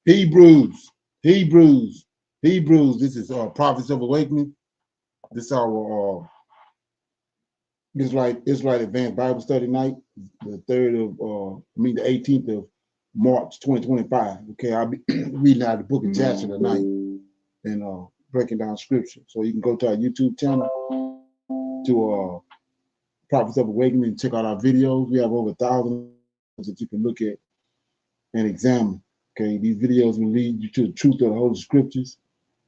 Hebrews, Hebrews, Hebrews. This is Prophets of Awakening. This is our Israelite Advanced Bible Study night, the 18th of March, 2025. Okay, I'll be reading out the book of Jasher tonight and breaking down scripture. So you can go to our YouTube channel to Prophets of Awakening and check out our videos. We have over 1,000 that you can look at and examine. Okay, these videos will lead you to the truth of the Holy Scriptures.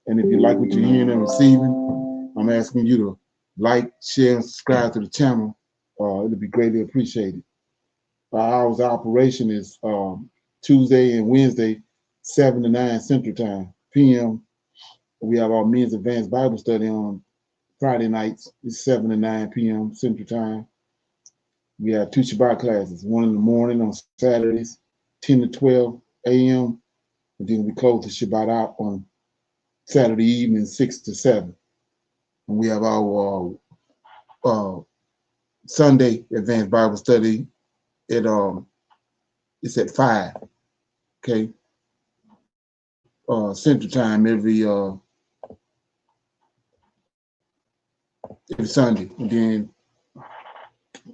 And if you like what you're hearing and receiving, I'm asking you to like, share, and subscribe to the channel. It'll be greatly appreciated. Our hours of operation is Tuesday and Wednesday, 7 to 9 Central Time, p.m. We have our men's advanced Bible study on Friday nights. It's 7 to 9 p.m. Central Time. We have 2 Shabbat classes, one in the morning on Saturdays, 10 to 12 a.m. And then we close the Shabbat out on Saturday evening, 6 to 7. And we have our Sunday advanced Bible study at it's at 5, okay, Central Time every Sunday. And then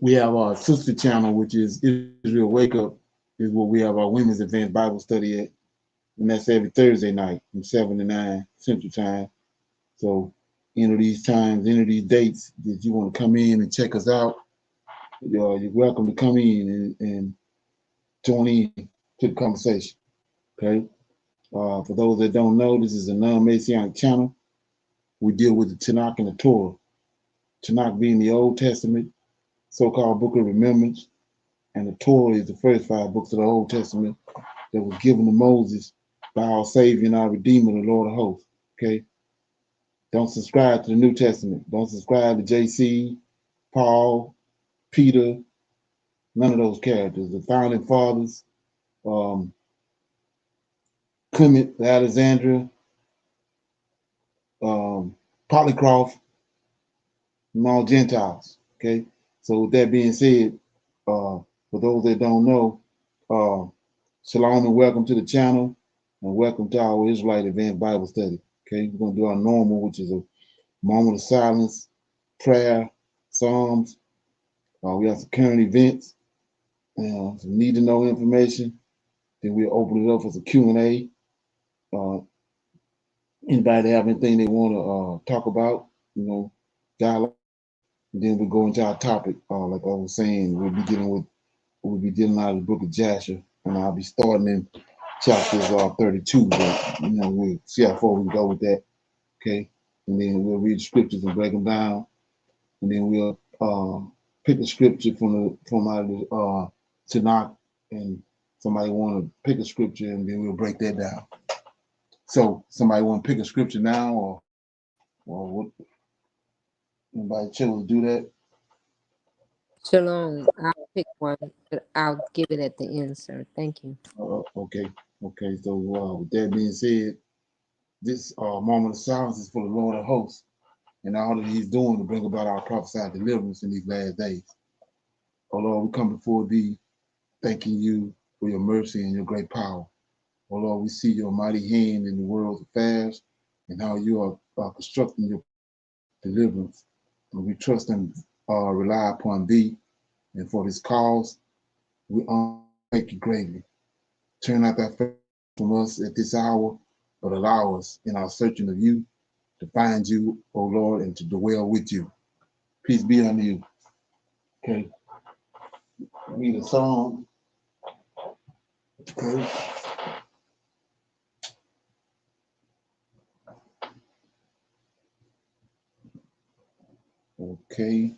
we have our sister channel, which is Israel Wake Up, is where we have our women's advanced Bible study at, and that's every Thursday night from 7 to 9 Central Time. So enter these times, enter these dates that you want to come in and check us out. You're welcome to come in and join in to the conversation. Okay. For those that don't know, this is a non-Messianic channel. We deal with the Tanakh and the Torah. Tanakh being the Old Testament, so-called Book of Remembrance, and the Torah is the first 5 books of the Old Testament that was given to Moses by our Savior and our Redeemer, the Lord of Hosts. Okay. Don't subscribe to the New Testament. Don't subscribe to J.C., Paul, Peter, none of those characters. The founding fathers, Clement, Alexandria, Polycarp, and all Gentiles. Okay. So with that being said, for those that don't know, shalom and welcome to the channel, and welcome to our Israelite Advanced Bible Study. Okay, we're going to do our normal, which is a moment of silence, prayer, psalms. We have some current events, some need to know information. Then we'll open it up for some Q&A. Anybody have anything they want to talk about, dialogue. And then we go into our topic. Like I was saying, we'll be dealing out of the book of Jasher, and I'll be starting in chapters 32. But we'll see how far we go with that. Okay, and then we'll read the scriptures and break them down, and then we'll pick a scripture from out of the Tanakh, and somebody want to pick a scripture, and then we'll break that down. So somebody want to pick a scripture now, or what? Anybody chose to do that? Shalom. I'll pick one, but I'll give it at the end, sir. Thank you. Okay. So with that being said, this moment of silence is for the Lord of hosts and all that he's doing to bring about our prophesied deliverance in these last days. Oh Lord, we come before thee, thanking you for your mercy and your great power. Oh Lord, we see your mighty hand in the world's affairs and how you are constructing your deliverance. And we trust and rely upon thee. And for this cause, we thank you greatly. Turn out that face from us at this hour, but allow us in our searching of you to find you, O Lord, and to dwell with you. Peace be unto you. Okay. Read a song. Okay. Okay.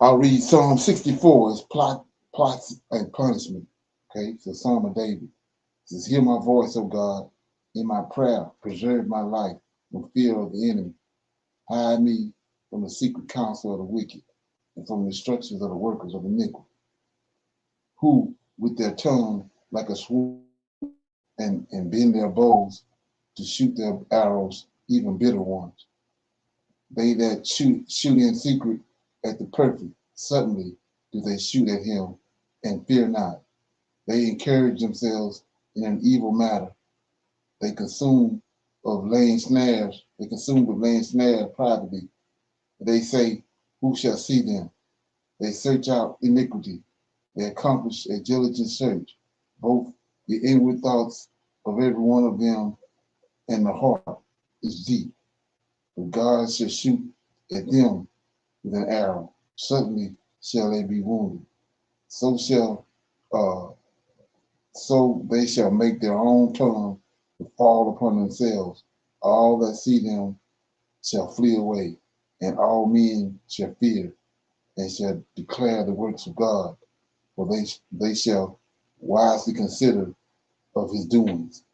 I'll read Psalm 64 as plots and punishment. Okay. It's a Psalm of David. It says, hear my voice, O God, in my prayer, preserve my life from fear of the enemy. Hide me from the secret counsel of the wicked and from the instructions of the workers of iniquity, who with their tongue like a sword and bend their bows to shoot their arrows, even bitter ones. They that shoot in secret at the perfect, suddenly do they shoot at him and fear not. They encourage themselves in an evil matter. They consume of laying snares. They consume of laying snares privately. They say, who shall see them? They search out iniquity. They accomplish a diligent search. Both the inward thoughts of every one of them and the heart is deep. But God shall shoot at them with an arrow. Suddenly shall they be wounded. So shall uh, so they shall make their own tongue to fall upon themselves. All that see them shall flee away, and all men shall fear, and shall declare the works of God, for they shall wisely consider of his doings.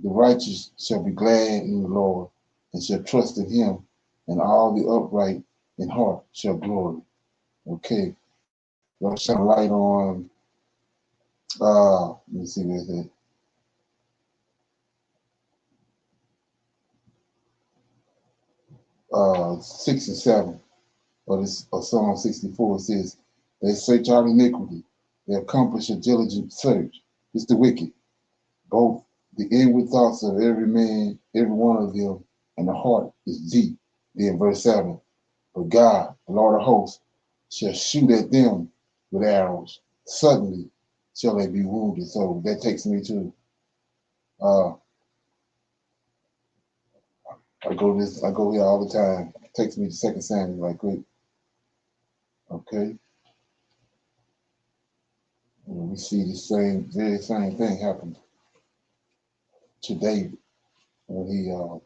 The righteous shall be glad in the Lord, and shall trust in him, and all the upright in heart shall glory. Okay, y'all shine light on, let me see where it's at. 6 and 7. Or Psalm 64 says, they search out iniquity, they accomplish a diligent search. It's the wicked, both the inward thoughts of every man, every one of them, and the heart is deep. Then verse 7, but God, the Lord of hosts, shall shoot at them with arrows. Suddenly shall they be wounded. So that takes me to I go here all the time. It takes me to 2 Samuel right quick. Okay. And we see the very same thing happen to David when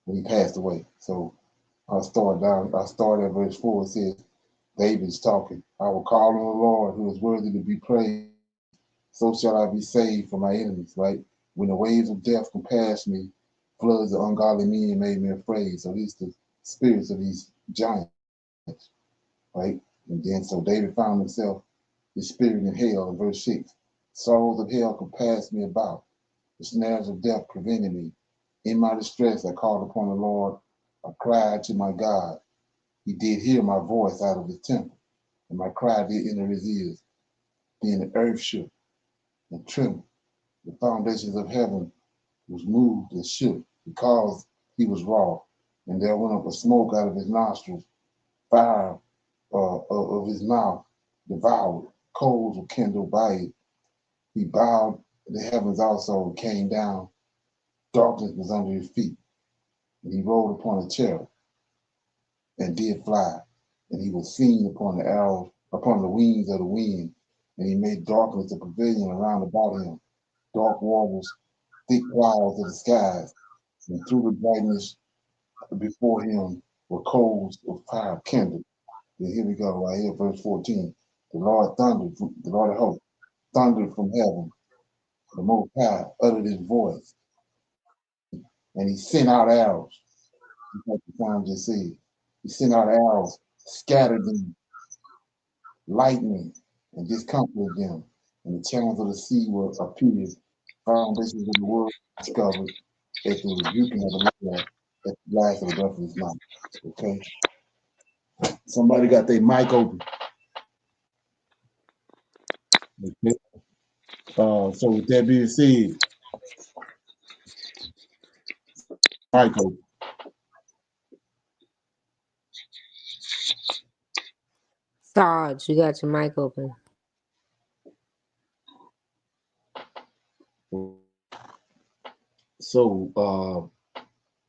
he passed away. So I start at verse 4. It says, David's talking. I will call on the Lord who is worthy to be praised. So shall I be saved from my enemies, right? When the waves of death compassed me, floods of ungodly men made me afraid. So these the spirits of these giants, right? And then so David found himself, his spirit in hell in verse 6. Sorrows of hell compassed me about. The snares of death prevented me. In my distress, I called upon the Lord. I cried to my God. He did hear my voice out of his temple, and my cry did enter his ears. Then the earth shook and trembled. The foundations of heaven was moved and shook because he was wroth. And there went up a smoke out of his nostrils, fire of his mouth devoured. Coals were kindled by it. He bowed the heavens also and came down. Darkness was under his feet. And he rode upon a cherub and did fly. And he was seen upon the arrows, upon the wings of the wind. And he made darkness a pavilion around about him. Dark waters, thick clouds of the skies. And through the brightness before him were coals of fire kindled. And here we go, right here, verse 14. The Lord the Lord of hosts, thundered from heaven. The Most High uttered his voice, and he sent out arrows. Like the time just said. He sent out arrows, scattered them, lightning, and discomfited them. And the channels of the sea were appeared. Foundations of the world discovered at the rebuking of the Lord, at the blast of the breath of his mouth. Okay. Somebody got their mic open. Okay. So with that being said, mic open. Sarge, you got your mic open. So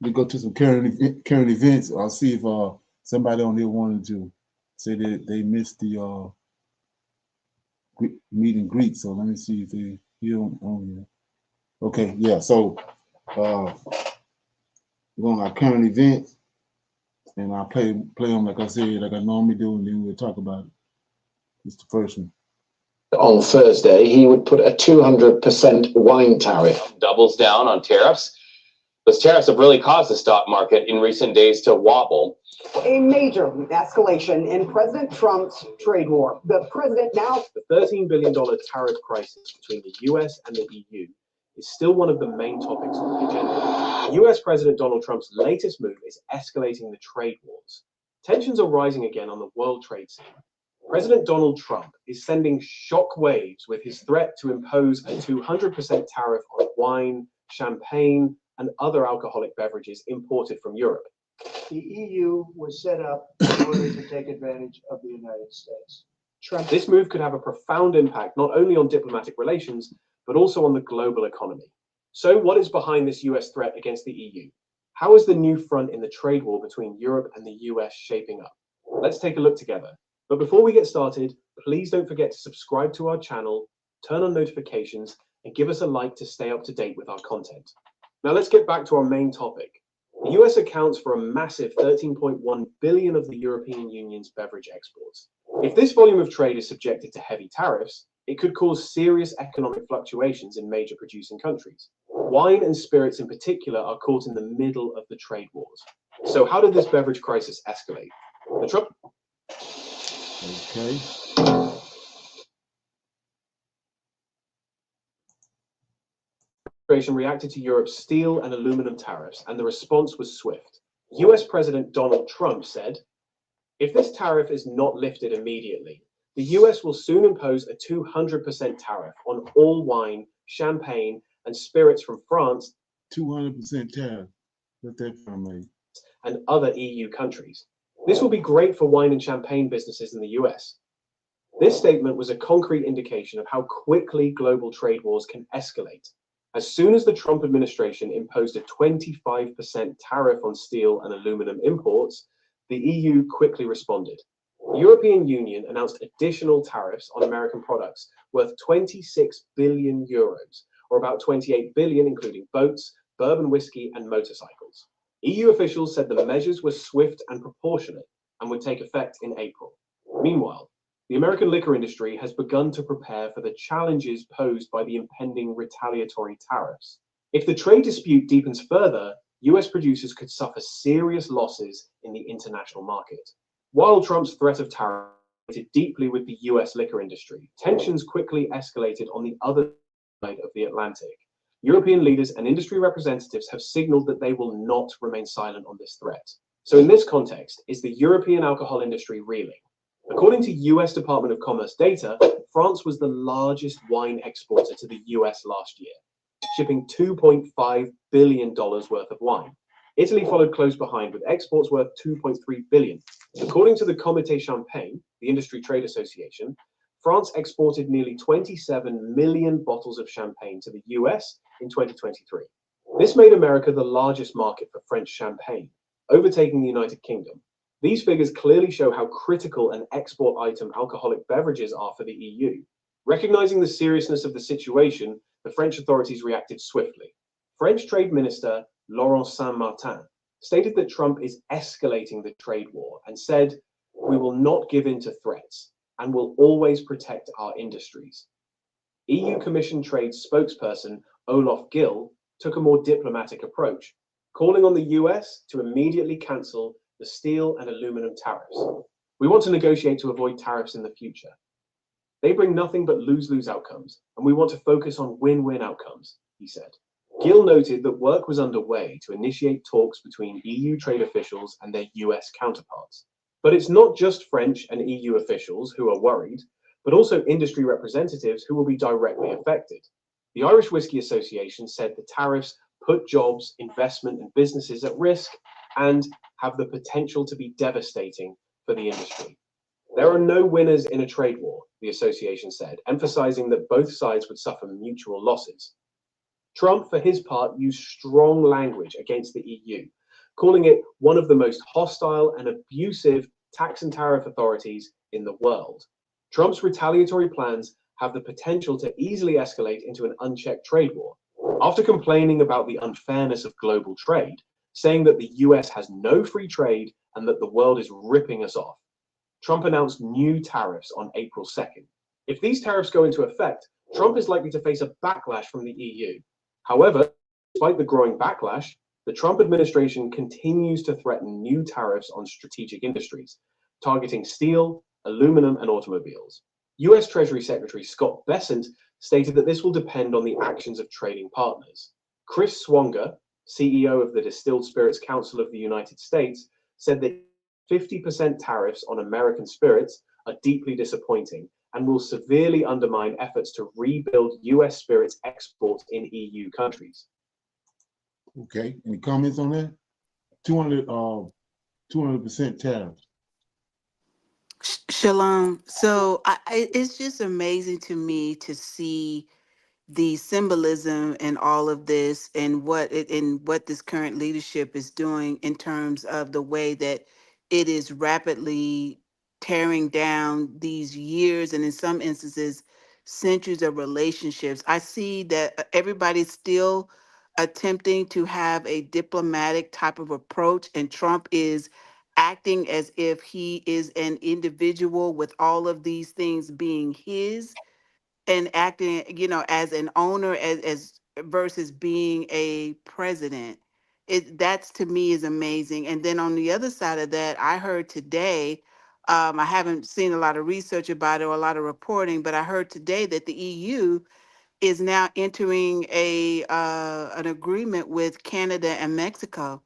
we go to some current events. I'll see if somebody on here wanted to say that they missed the meet and greet. So let me see if they here on here. Okay, yeah. So we're on our current events, and I'll play them like I said, like I normally do, and then we'll talk about it. It's the first one. On Thursday, he would put a 200% wine tariff. Doubles down on tariffs. Those tariffs have really caused the stock market in recent days to wobble. A major escalation in President Trump's trade war. The president now... The $13 billion tariff crisis between the US and the EU is still one of the main topics on the agenda. US President Donald Trump's latest move is escalating the trade wars. Tensions are rising again on the world trade scene. President Donald Trump is sending shock waves with his threat to impose a 200% tariff on wine, champagne, and other alcoholic beverages imported from Europe. The EU was set up in order to take advantage of the United States. This move could have a profound impact not only on diplomatic relations, but also on the global economy. So what is behind this US threat against the EU? How is the new front in the trade war between Europe and the US shaping up? Let's take a look together. But before we get started, please don't forget to subscribe to our channel, turn on notifications, and give us a like to stay up to date with our content. Now let's get back to our main topic. The US accounts for a massive 13.1 billion of the European Union's beverage exports. If this volume of trade is subjected to heavy tariffs, it could cause serious economic fluctuations in major producing countries. Wine and spirits in particular are caught in the middle of the trade wars. So how did this beverage crisis escalate? The Trump Okay. administration reacted to Europe's steel and aluminum tariffs, and the response was swift. US President Donald Trump said, "If this tariff is not lifted immediately, the US will soon impose a 200% tariff on all wine, champagne, and spirits from France 200% tariff. What that from me? and other EU countries. This will be great for wine and champagne businesses in the US." This statement was a concrete indication of how quickly global trade wars can escalate. As soon as the Trump administration imposed a 25% tariff on steel and aluminum imports, the EU quickly responded. The European Union announced additional tariffs on American products worth 26 billion euros, or about 28 billion including boats, bourbon whiskey, and motorcycles. EU officials said the measures were swift and proportionate and would take effect in April. Meanwhile, the American liquor industry has begun to prepare for the challenges posed by the impending retaliatory tariffs. If the trade dispute deepens further, US producers could suffer serious losses in the international market. While Trump's threat of tariffs related deeply with the US liquor industry, tensions quickly escalated on the other side of the Atlantic. European leaders and industry representatives have signaled that they will not remain silent on this threat. So in this context, is the European alcohol industry reeling? According to US Department of Commerce data, France was the largest wine exporter to the US last year, shipping $2.5 billion worth of wine. Italy followed close behind with exports worth $2.3 billion. According to the Comité Champagne, the industry trade association, France exported nearly 27 million bottles of champagne to the US in 2023. This made America the largest market for French champagne, overtaking the United Kingdom. These figures clearly show how critical an export item alcoholic beverages are for the EU. Recognizing the seriousness of the situation, the French authorities reacted swiftly. French Trade Minister Laurent Saint-Martin stated that Trump is escalating the trade war and said, "We will not give in to threats and will always protect our industries." EU Commission Trade spokesperson Olaf Gill took a more diplomatic approach, calling on the US to immediately cancel the steel and aluminum tariffs. "We want to negotiate to avoid tariffs in the future. They bring nothing but lose-lose outcomes, and we want to focus on win-win outcomes," he said. Gill noted that work was underway to initiate talks between EU trade officials and their US counterparts. But it's not just French and EU officials who are worried, but also industry representatives who will be directly affected. The Irish Whiskey Association said the tariffs put jobs, investment, and businesses at risk and have the potential to be devastating for the industry. "There are no winners in a trade war," the association said, emphasizing that both sides would suffer mutual losses. Trump, for his part, used strong language against the EU, calling it one of the most hostile and abusive tax and tariff authorities in the world. Trump's retaliatory plans have the potential to easily escalate into an unchecked trade war. After complaining about the unfairness of global trade, saying that the US has no free trade and that the world is ripping us off, Trump announced new tariffs on April 2nd. If these tariffs go into effect, Trump is likely to face a backlash from the EU. However, despite the growing backlash, the Trump administration continues to threaten new tariffs on strategic industries, targeting steel, aluminum, and automobiles. US Treasury Secretary Scott Bessent stated that this will depend on the actions of trading partners. Chris Swanger, CEO of the Distilled Spirits Council of the United States, said that 50% tariffs on American spirits are deeply disappointing and will severely undermine efforts to rebuild US spirits exports in EU countries. Okay, any comments on that? 200% tariffs. Shalom. So it's just amazing to me to see the symbolism and all of this and what this current leadership is doing in terms of the way that it is rapidly tearing down these years and in some instances centuries of relationships. I see that everybody's still attempting to have a diplomatic type of approach, and Trump is acting as if he is an individual with all of these things being his and acting, as an owner, as versus being a president. That's to me is amazing. And then on the other side of that, I heard today, I haven't seen a lot of research about it or a lot of reporting, but I heard today that the EU is now entering a an agreement with Canada and Mexico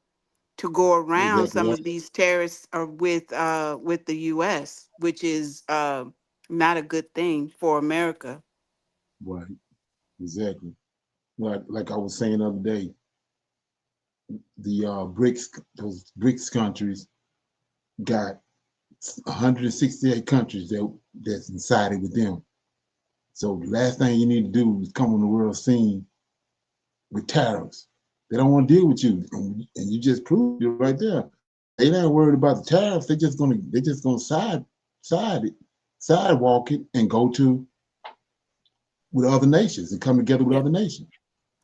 to go around Exactly some right. of these tariffs with the US, which is not a good thing for America. Right, exactly. Like I was saying the other day, the those BRICS countries got 168 countries that's sided with them. So the last thing you need to do is come on the world scene with tariffs. They don't want to deal with you, and you just proved it right there. They not worried about the tariffs. They just gonna side it, sidewalk it, and go to with other nations and come together with Yeah, other nations.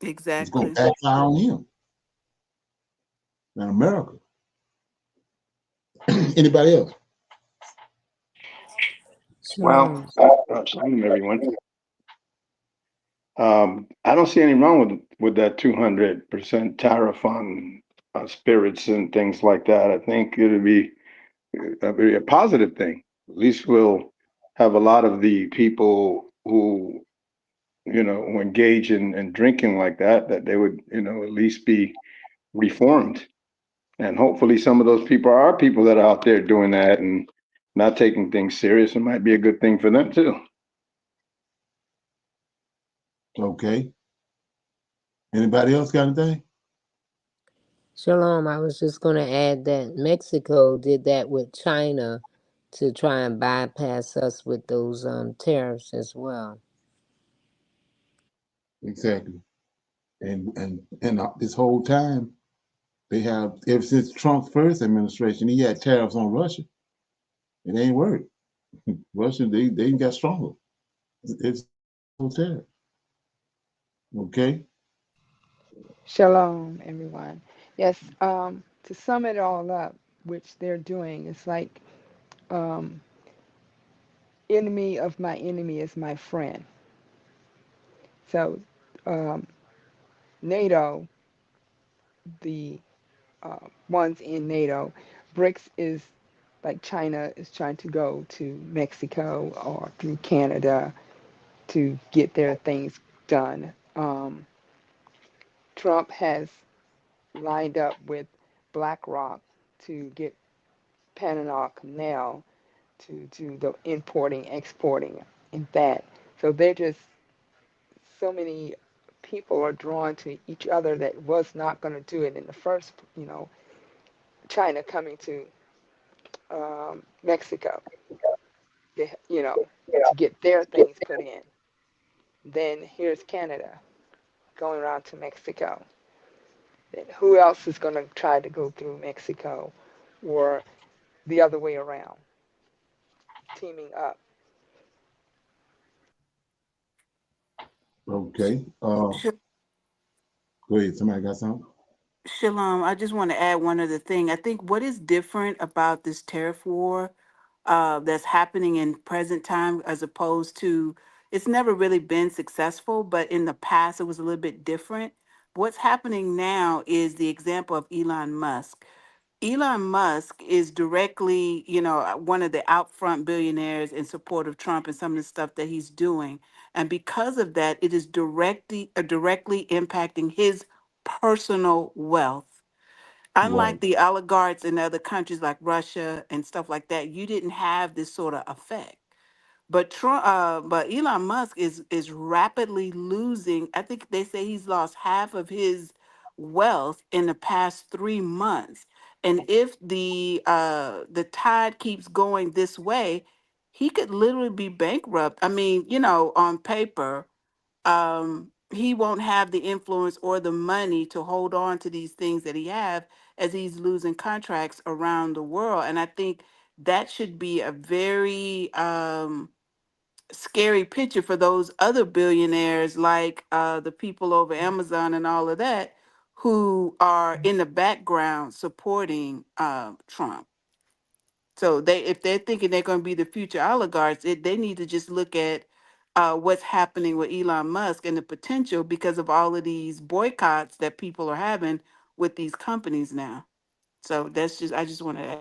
It's gonna exactly. backfire on him and America. Anybody else? Shalom. Shalom, everyone. I don't see anything wrong with that 200% tariff on spirits and things like that. I think it'll be a positive thing. At least we'll have a lot of the people who, who engage in drinking like that they would, at least be reformed. And hopefully some of those people are people that are out there doing that and not taking things serious. It might be a good thing for them too. Okay. Anybody else got anything? Shalom. I was just going to add that Mexico did that with China to try and bypass us with those tariffs as well. Exactly. And this whole time they have ever since Trump's first administration, he had tariffs on Russia. It ain't worked. Russia, they got stronger. It's no tariff. Okay. Shalom, everyone. Yes, to sum it all up, which they're doing, it's like um, enemy of my enemy is my friend. So um, NATO, the ones in NATO, BRICS is like China is trying to go to Mexico or through Canada to get their things done. Trump has lined up with BlackRock to get Panama Canal to do the importing, exporting, and that. So they're just so many people are drawn to each other that was not going to do it in the first. China coming to Mexico, to get their things put in. Then here's Canada going around to Mexico. Then who else is going to try to go through Mexico, or the other way around, teaming up? Okay. Go ahead. Somebody got something? Shalom, I just want to add one other thing. I think what is different about this tariff war that's happening in present time as opposed to it's never really been successful, but in the past it was a little bit different. What's happening now is the example of Elon Musk. Elon Musk is directly, one of the out-front billionaires in support of Trump and some of the stuff that he's doing. And because of that, it is directly impacting his personal wealth. unlike the oligarchs in other countries like Russia and stuff like that, you didn't have this sort of effect. But but Elon Musk is rapidly losing. I think they say he's lost half of his wealth in the past 3 months. And if the tide keeps going this way, he could literally be bankrupt. I mean, on paper, he won't have the influence or the money to hold on to these things that he have as he's losing contracts around the world. And I think that should be a very scary picture for those other billionaires like the people over Amazon and all of that who are in the background supporting Trump. So if they're thinking they're going to be the future oligarchs, they need to just look at what's happening with Elon Musk and the potential because of all of these boycotts that people are having with these companies now. So I just want to.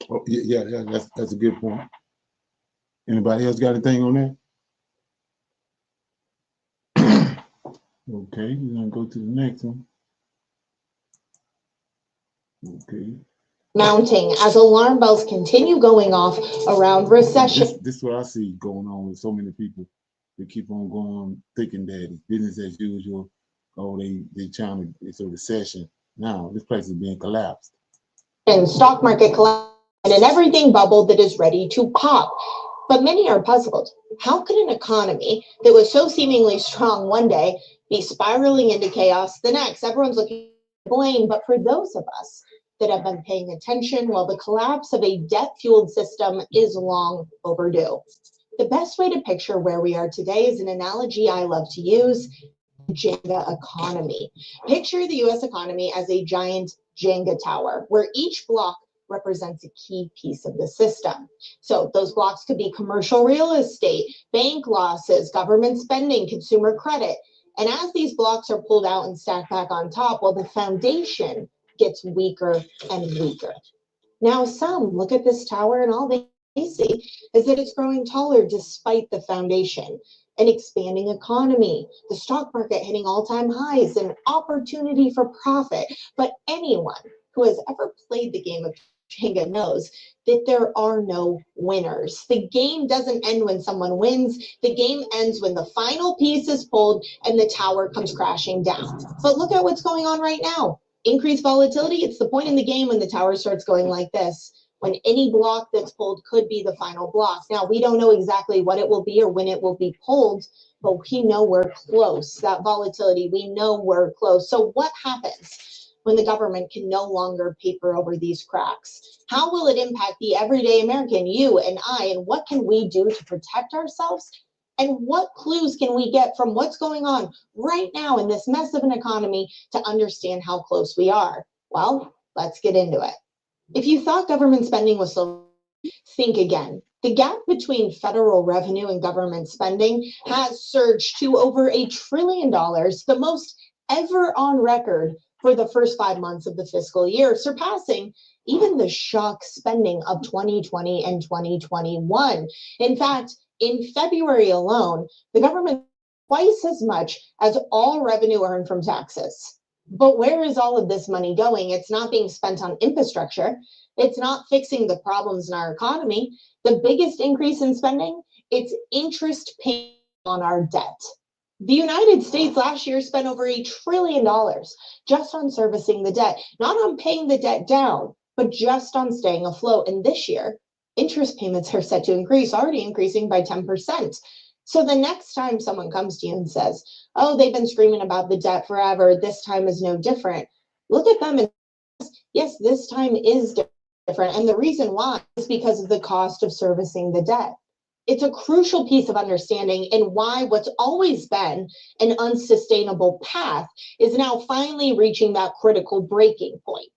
Oh, yeah, that's a good point. Anybody else got anything on that? Okay, we're gonna go to the next one. Okay. Mounting as alarm bells continue going off around recession. This is what I see going on with so many people. They keep on going, thinking that it's business as usual. Oh, they trying to, it's a recession. Now this place is being collapsed. And stock market collapse and everything bubble that is ready to pop. But many are puzzled. How could an economy that was so seemingly strong one day be spiraling into chaos the next? Everyone's looking to blame, but for those of us that have been paying attention, well, the collapse of a debt-fueled system is long overdue. The best way to picture where we are today is an analogy I love to use, Jenga economy. Picture the US economy as a giant Jenga tower, where each block represents a key piece of the system. So those blocks could be commercial real estate, bank losses, government spending, consumer credit. And as these blocks are pulled out and stacked back on top, well, the foundation gets weaker and weaker. Now, some look at this tower and all they see is that it's growing taller despite the foundation. An expanding economy, the stock market hitting all-time highs, an opportunity for profit. But anyone who has ever played the game of Jenga knows that there are no winners. The game doesn't end when someone wins. The game ends when the final piece is pulled and the tower comes crashing down. But look at what's going on right now. Increased volatility, it's the point in the game when the tower starts going like this, when any block that's pulled could be the final block. Now, we don't know exactly what it will be or when it will be pulled, but we know we're close. That volatility, we know we're close. So what happens when the government can no longer paper over these cracks? How will it impact the everyday American, you and I, and what can we do to protect ourselves? And what clues can we get from what's going on right now in this mess of an economy to understand how close we are? Well, let's get into it. If you thought government spending was slow, think again. The gap between federal revenue and government spending has surged to over $1 trillion, the most ever on record for the first 5 months of the fiscal year, surpassing even the shock spending of 2020 and 2021. In fact, in February alone, the government twice as much as all revenue earned from taxes. But where is all of this money going? It's not being spent on infrastructure. It's not fixing the problems in our economy. The biggest increase in spending, it's interest paying on our debt. The United States last year spent over $1 trillion just on servicing the debt, not on paying the debt down, but just on staying afloat. And this year, interest payments are set to increase, already increasing by 10%. So the next time someone comes to you and says, oh, they've been screaming about the debt forever, this time is no different, look at them and yes, this time is different. And the reason why is because of the cost of servicing the debt. It's a crucial piece of understanding and why what's always been an unsustainable path is now finally reaching that critical breaking point.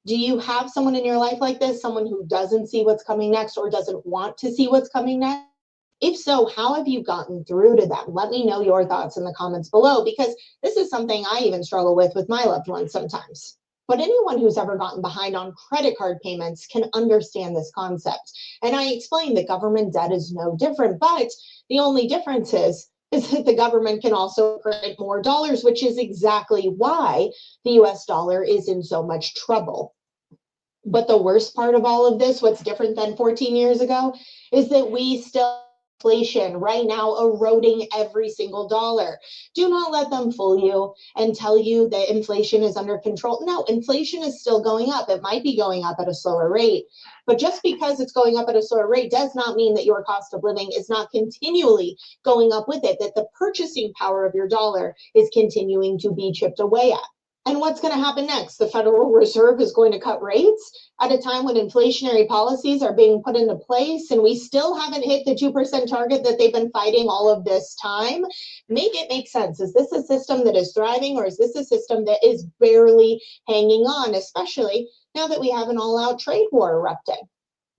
Do you have someone in your life like this, someone who doesn't see what's coming next or doesn't want to see what's coming next? If so, how have you gotten through to them? Let me know your thoughts in the comments below, because this is something I even struggle with my loved ones sometimes. But anyone who's ever gotten behind on credit card payments can understand this concept. And I explained that government debt is no different, but the only difference is is that the government can also print more dollars, which is exactly why the US dollar is in so much trouble. But the worst part of all of this, what's different than 14 years ago, is that we still have inflation right now eroding every single dollar. Do not let them fool you and tell you that inflation is under control. No, inflation is still going up. It might be going up at a slower rate, but just because it's going up at a slower rate does not mean that your cost of living is not continually going up with it, that the purchasing power of your dollar is continuing to be chipped away at. And what's going to happen next? The Federal Reserve is going to cut rates at a time when inflationary policies are being put into place, and we still haven't hit the 2% target that they've been fighting all of this time. Make it make sense. Is this a system that is thriving, or is this a system that is barely hanging on, especially now that we have an all-out trade war erupting?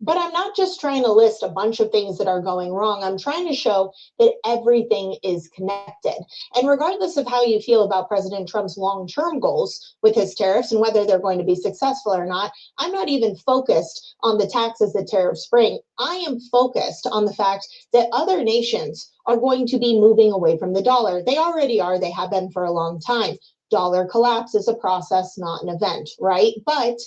But I'm not just trying to list a bunch of things that are going wrong. I'm trying to show that everything is connected. And regardless of how you feel about President Trump's long-term goals with his tariffs and whether they're going to be successful or not, I'm not even focused on the taxes that tariffs bring. I am focused on the fact that other nations are going to be moving away from the dollar. They already are. They have been for a long time. Dollar collapse is a process, not an event, right? But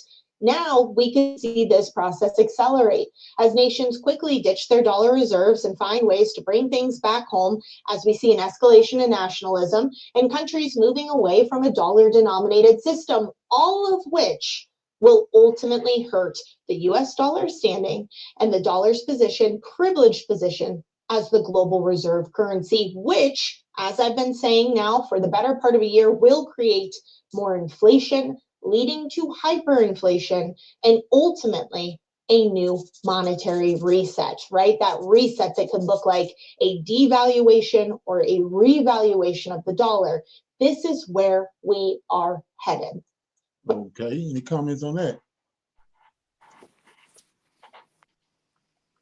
now we can see this process accelerate as nations quickly ditch their dollar reserves and find ways to bring things back home, as we see an escalation in nationalism and countries moving away from a dollar-denominated system, all of which will ultimately hurt the US dollar standing and the dollar's position, privileged position, as the global reserve currency, which, as I've been saying now for the better part of a year, will create more inflation, leading to hyperinflation and ultimately a new monetary reset, right? That reset that could look like a devaluation or a revaluation of the dollar. This is where we are headed. Okay, any comments on that?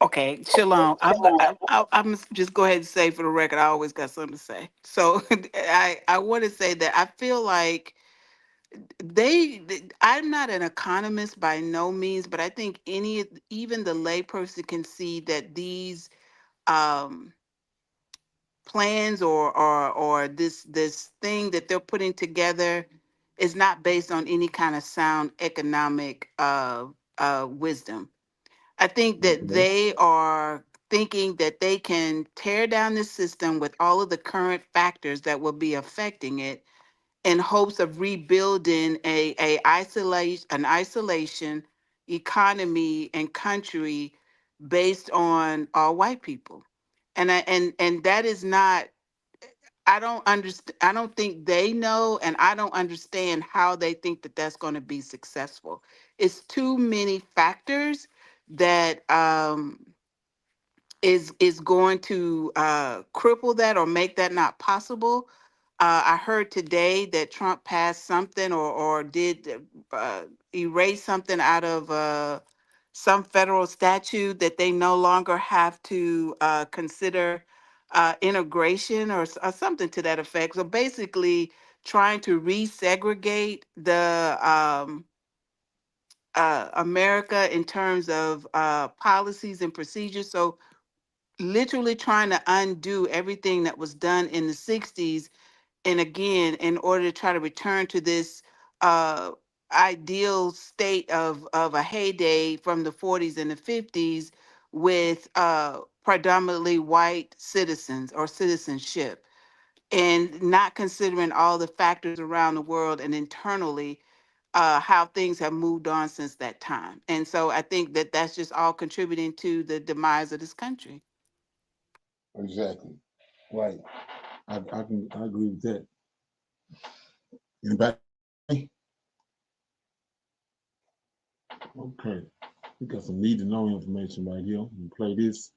Okay, Shalom. I'm just go ahead and say for the record, I always got something to say. So I want to say that I feel like I'm not an economist by no means, but I think even the layperson can see that these um, plans or this thing that they're putting together is not based on any kind of sound economic wisdom. I think that they are thinking that they can tear down the system with all of the current factors that will be affecting it in hopes of rebuilding an isolation economy and country based on all white people. And that is not, I don't understand. I don't think they know, and I don't understand how they think that that's going to be successful. It's too many factors that is going to cripple that or make that not possible. I heard today that Trump passed something or did erase something out of some federal statute that they no longer have to consider integration or something to that effect. So basically, trying to resegregate the America in terms of policies and procedures. So literally trying to undo everything that was done in the 60s, and again in order to try to return to this uh ideal state of a heyday from the 40s and the 50s with predominantly white citizens or citizenship, and not considering all the factors around the world and internally how things have moved on since that time. And so I think that that's just all contributing to the demise of this country. Exactly. Right. I agree with that. Anybody? Okay. We got some need to know information right here. We play this.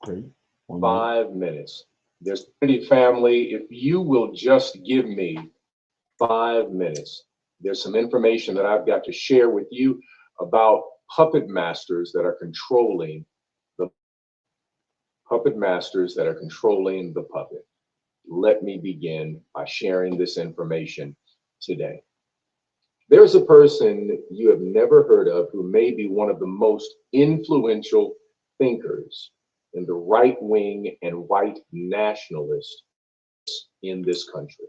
Okay. 5 minutes. There's plenty, family. If you will just give me 5 minutes, there's some information that I've got to share with you about puppet masters that are controlling the puppet. Let me begin by sharing this information today. There's a person you have never heard of who may be one of the most influential thinkers and the right wing and white nationalists in this country.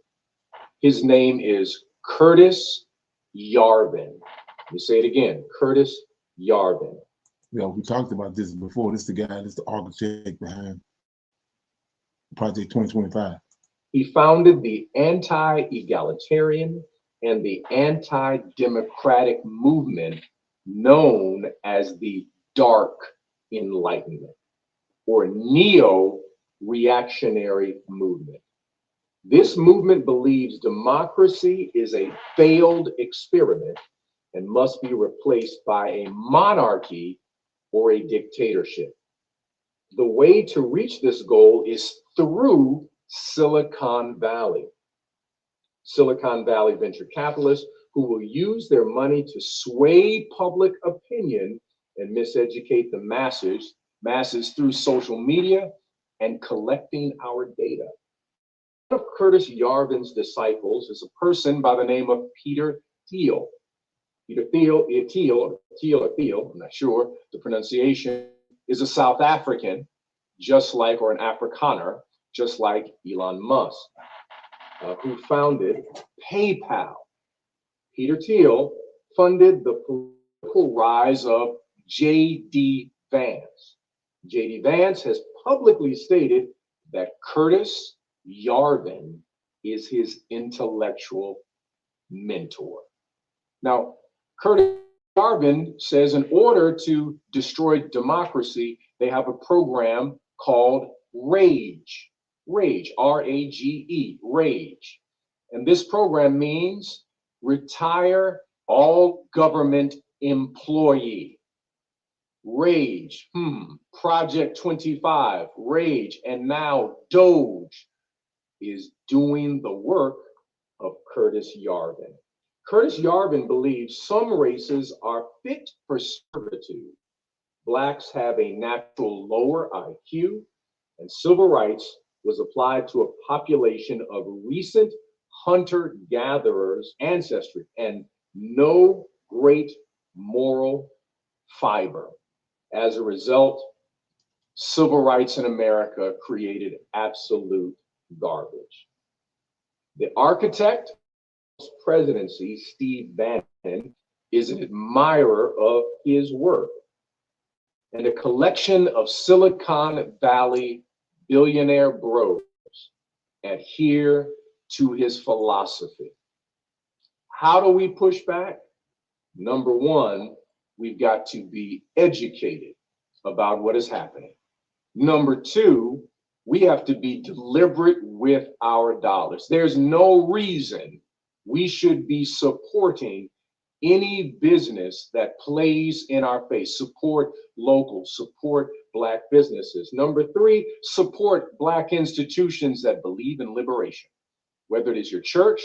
His name is Curtis Yarvin. Let me say it again, Curtis Yarvin. Yeah, we talked about this before. This is the guy, this is the architect behind Project 2025. He founded the anti-egalitarian and the anti-democratic movement known as the Dark Enlightenment or neo-reactionary movement. This movement believes democracy is a failed experiment and must be replaced by a monarchy or a dictatorship. The way to reach this goal is through Silicon Valley. Silicon Valley venture capitalists who will use their money to sway public opinion and miseducate the masses through social media and collecting our data. One of Curtis Yarvin's disciples is a person by the name of Peter Thiel. Peter Thiel, I'm not sure the pronunciation, is a South African, or an Afrikaner, just like Elon Musk, who founded PayPal. Peter Thiel funded the political rise of J.D. Vance. J.D. Vance has publicly stated that Curtis Yarvin is his intellectual mentor. Now, Curtis Yarvin says in order to destroy democracy, they have a program called RAGE. RAGE, R-A-G-E, RAGE. And this program means retire all government employee. RAGE, Project 25, RAGE, and now Doge is doing the work of Curtis Yarvin. Curtis Yarvin believes some races are fit for servitude. Blacks have a natural lower IQ, and civil rights was applied to a population of recent hunter-gatherers ancestry and no great moral fiber. As a result, civil rights in America created absolute garbage. The architect presidency, Steve Bannon, is an admirer of his work, and a collection of Silicon Valley billionaire bros adhere to his philosophy. How do we push back? Number one, we've got to be educated about what is happening. Number two, we have to be deliberate with our dollars. There's no reason we should be supporting any business that plays in our face. Support local, support Black businesses. Number three, support Black institutions that believe in liberation, whether it is your church,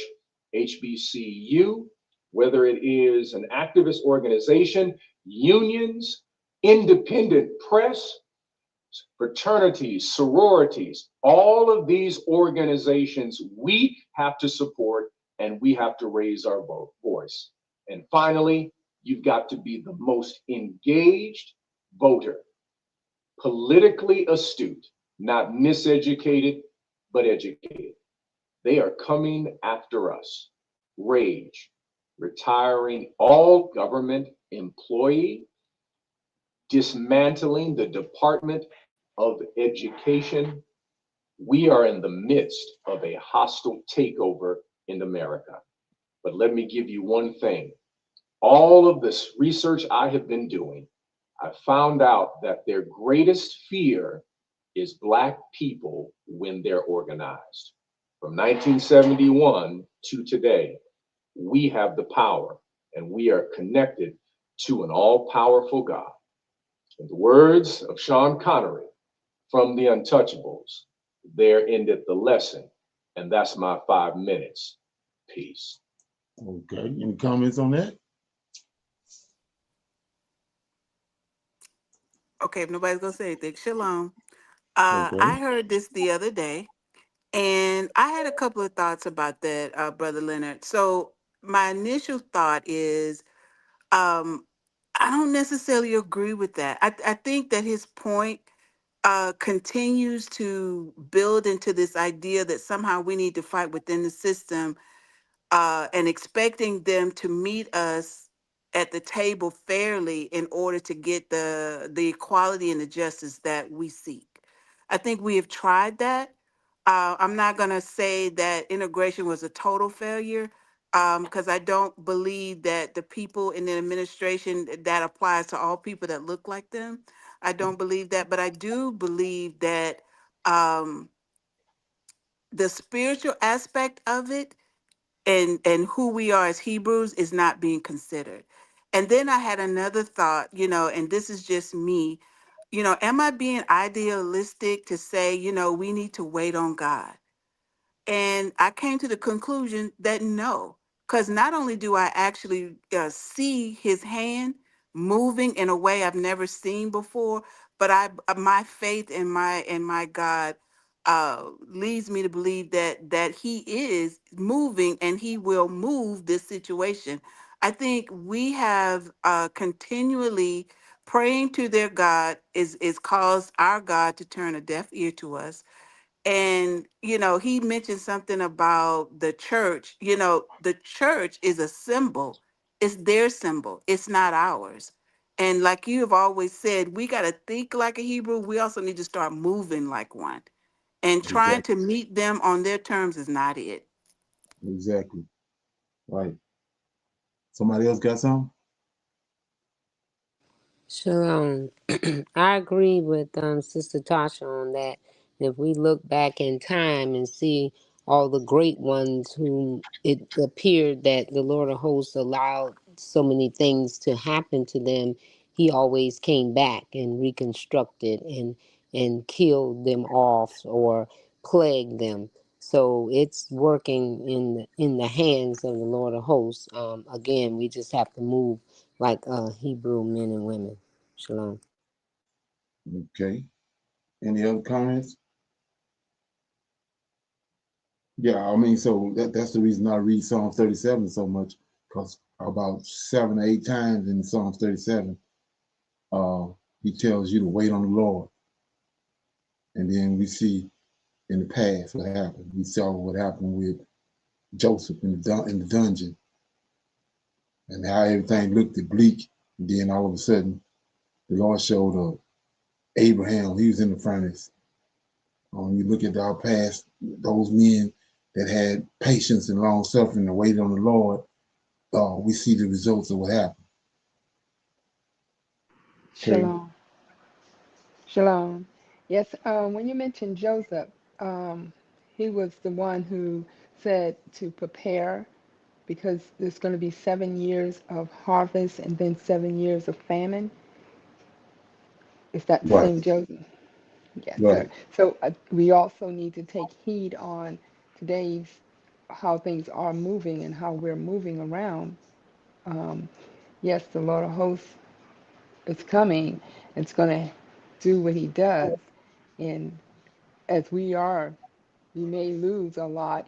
HBCU, whether it is an activist organization, unions, independent press, fraternities, sororities, all of these organizations we have to support, and we have to raise our voice. And finally, you've got to be the most engaged voter, politically astute, not miseducated, but educated. They are coming after us. RAGE, retiring all government employee, dismantling the Department of Education. We are in the midst of a hostile takeover in America. But let me give you one thing. All of this research I have been doing, I found out that their greatest fear is Black people when they're organized. From 1971 to today, we have the power and we are connected to an all-powerful God. In the words of Sean Connery from The Untouchables, there ended the lesson, and that's my 5 minutes. Peace. Okay, any comments on that? Okay, if nobody's gonna say anything, shalom. Okay. I heard this the other day, and I had a couple of thoughts about that, Brother Leonard. So my initial thought is, I don't necessarily agree with that. I think that his point continues to build into this idea that somehow we need to fight within the system, and expecting them to meet us at the table fairly in order to get the equality and the justice that we seek. I think we have tried that. I'm not going to say that integration was a total failure, because I don't believe that the people in the administration, that applies to all people that look like them. I don't believe that, but I do believe that um, the spiritual aspect of it and who we are as Hebrews is not being considered. And then I had another thought, and this is just me, am I being idealistic to say, we need to wait on God? And I came to the conclusion that no, because not only do I actually see his hand moving in a way I've never seen before, but my faith in my God leads me to believe that he is moving and he will move this situation. I think we have continually praying to their God is caused our God to turn a deaf ear to us. And he mentioned something about the church. The church is a symbol. It's their symbol, it's not ours. And like you have always said, we got to think like a Hebrew. We also need to start moving like one, and trying to Exactly. meet them on their terms is not it. Exactly. Right. Somebody else got some? Shalom. I agree with Sister Tasha on that. If we look back in time and see all the great ones whom it appeared that the Lord of hosts allowed so many things to happen to them, he always came back and reconstructed and killed them off or plagued them. So it's working in the hands of the Lord of hosts. Again, we just have to move like Hebrew men and women. Shalom. Okay. Any other comments? Yeah, I mean, so that's the reason I read Psalm 37 so much, because about 7 or 8 times in Psalm 37, uh, he tells you to wait on the Lord. And then we see in the past what happened. We saw what happened with Joseph in the dungeon, and how everything looked bleak. And then all of a sudden, the Lord showed up. Abraham, he was in the furnace. You look at our past, those men that had patience and long suffering and waited on the Lord, we see the results of what happened. Okay. Shalom. Shalom. Yes, when you mentioned Joseph, um, he was the one who said to prepare because there's going to be 7 years of harvest and then 7 years of famine. Is that the Right. same Joseph? Yes, sir. Right. So we also need to take heed on today's how things are moving and how we're moving around. Um, yes, the Lord of hosts is coming. It's going to do what he does. And as we may lose a lot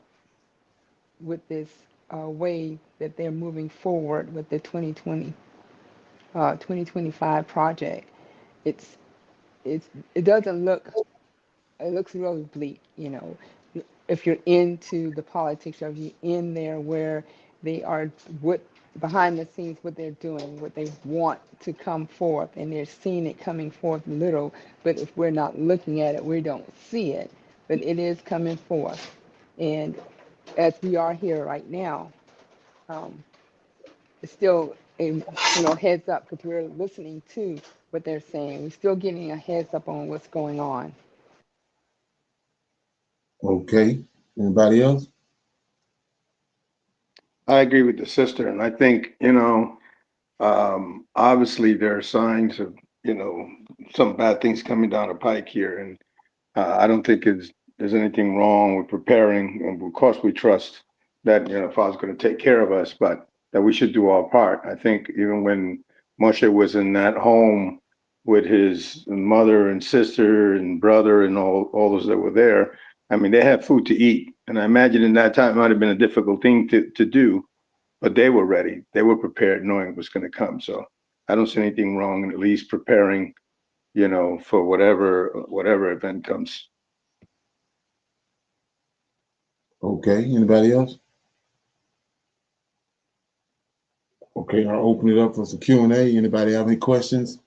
with this way that they're moving forward with the 2025 project. It's, it doesn't look, it looks really bleak, if you're into the politics, or if you're in there where they are, what behind the scenes, what they're doing, what they want to come forth, and they're seeing it coming forth little, but if we're not looking at it, we don't see it, but it is coming forth. And as we are here right now, um, it's still a heads up because we're listening to what they're saying. We're still getting a heads up on what's going on. Okay. Anybody else? I agree with the sister, and I think, obviously there are signs of, some bad things coming down the pike here, and I don't think there's anything wrong with preparing. And of course, we trust that, Father's going to take care of us, but that we should do our part. I think even when Moshe was in that home with his mother and sister and brother and all those that were there, I mean, they had food to eat. And I imagine in that time it might have been a difficult thing to do, but they were ready. They were prepared knowing it was going to come. So I don't see anything wrong in at least preparing for whatever event comes. Okay, anybody else? Okay, I'll open it up for some Q&A. Anybody have any questions,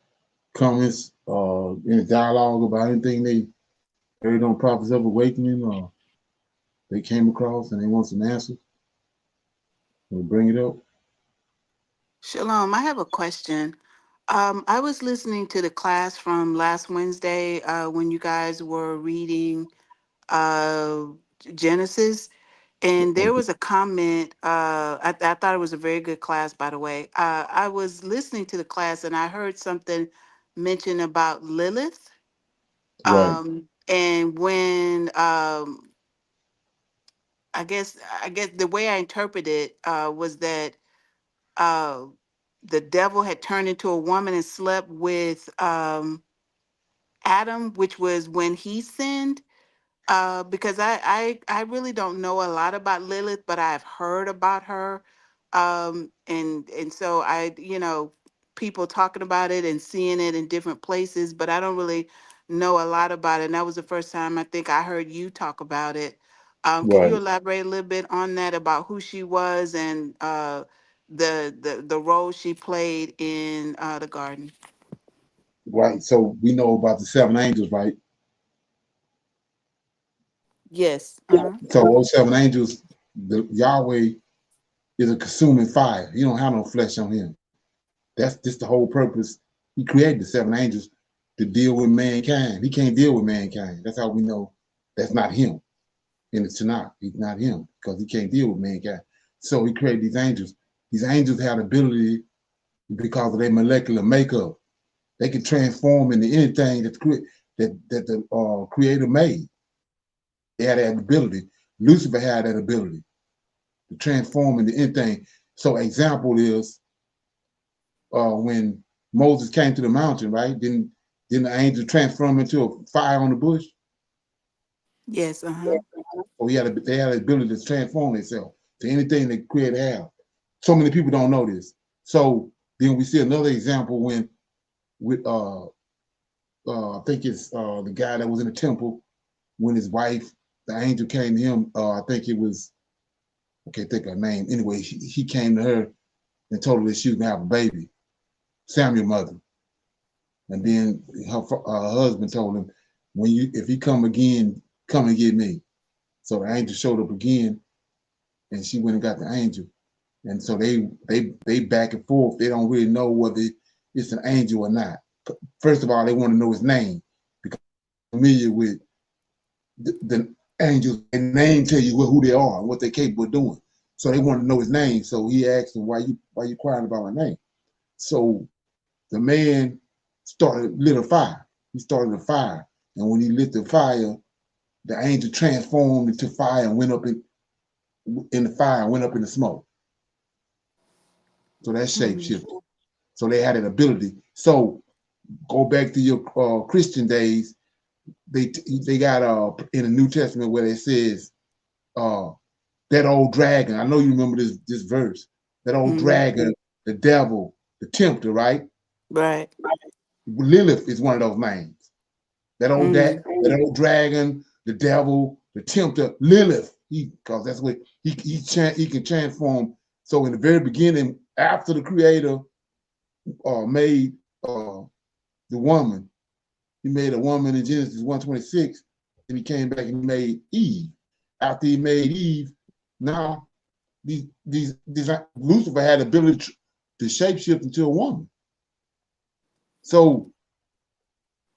comments, any dialogue about anything they heard on Prophets of Awakening or they came across and they want some answers? We'll bring it up. Shalom, I have a question. I was listening to the class from last Wednesday when you guys were reading Genesis, and there was a comment. I thought it was a very good class, by the way. I was listening to the class and I heard something mentioned about Lilith. Right. And when I guess the way I interpreted it was that uh, the devil had turned into a woman and slept with Adam, which was when he sinned. Because I really don't know a lot about Lilith, but I've heard about her, and so people talking about it and seeing it in different places, but I don't really know a lot about it. And that was the first time I think I heard you talk about it. Can you Right. elaborate a little bit on that about who she was and the role she played in the garden? Right. So we know about the seven angels, right? Yes. Uh-huh. So those seven angels, the Yahweh is a consuming fire. He don't have no flesh on him. That's just the whole purpose. He created the seven angels to deal with mankind. He can't deal with mankind. That's how we know that's not him. In the Tanakh, he's not him because he can't deal with mankind. So he created these angels. These angels have the ability because of their molecular makeup. They can transform into anything that the Creator made. They had that ability. Lucifer had that ability to transform into anything. So example is when Moses came to the mountain, right? Didn't the angel transform into a fire on the bush? Yes. Uh-huh. So they had the ability to transform themselves to anything the Creator had. So many people don't know this. So then we see another example when with I think it's the guy that was in the temple when his wife, the angel came to him. I think it was, I can't think of her name. Anyway, he came to her and told her that she was gonna have a baby, Samuel's mother. And then her husband told him, if he come again, come and get me. So the angel showed up again, and she went and got the angel. And so they back and forth. They don't really know whether it's an angel or not. First of all, they want to know his name because they're familiar with the angels and name tell you who they are and what they're capable of doing. So they want to know his name. So he asked him, why you crying about my name? So the man lit a fire. He started a fire. And when he lit the fire, the angel transformed into fire and went up in the fire and went up in the smoke. So that's shapeshifting. So they had an ability. So go back to your Christian days. They got in the New Testament where it says that old dragon. I know you remember this verse. That old dragon, the devil, the tempter, right? Right. Lilith is one of those names. That old dragon, the devil, the tempter, Lilith. Because that's what he can transform. So in the very beginning, after the Creator made the woman, he made a woman in Genesis 1:26, and he came back and made Eve. After he made Eve, now these Lucifer had the ability to shapeshift into a woman. So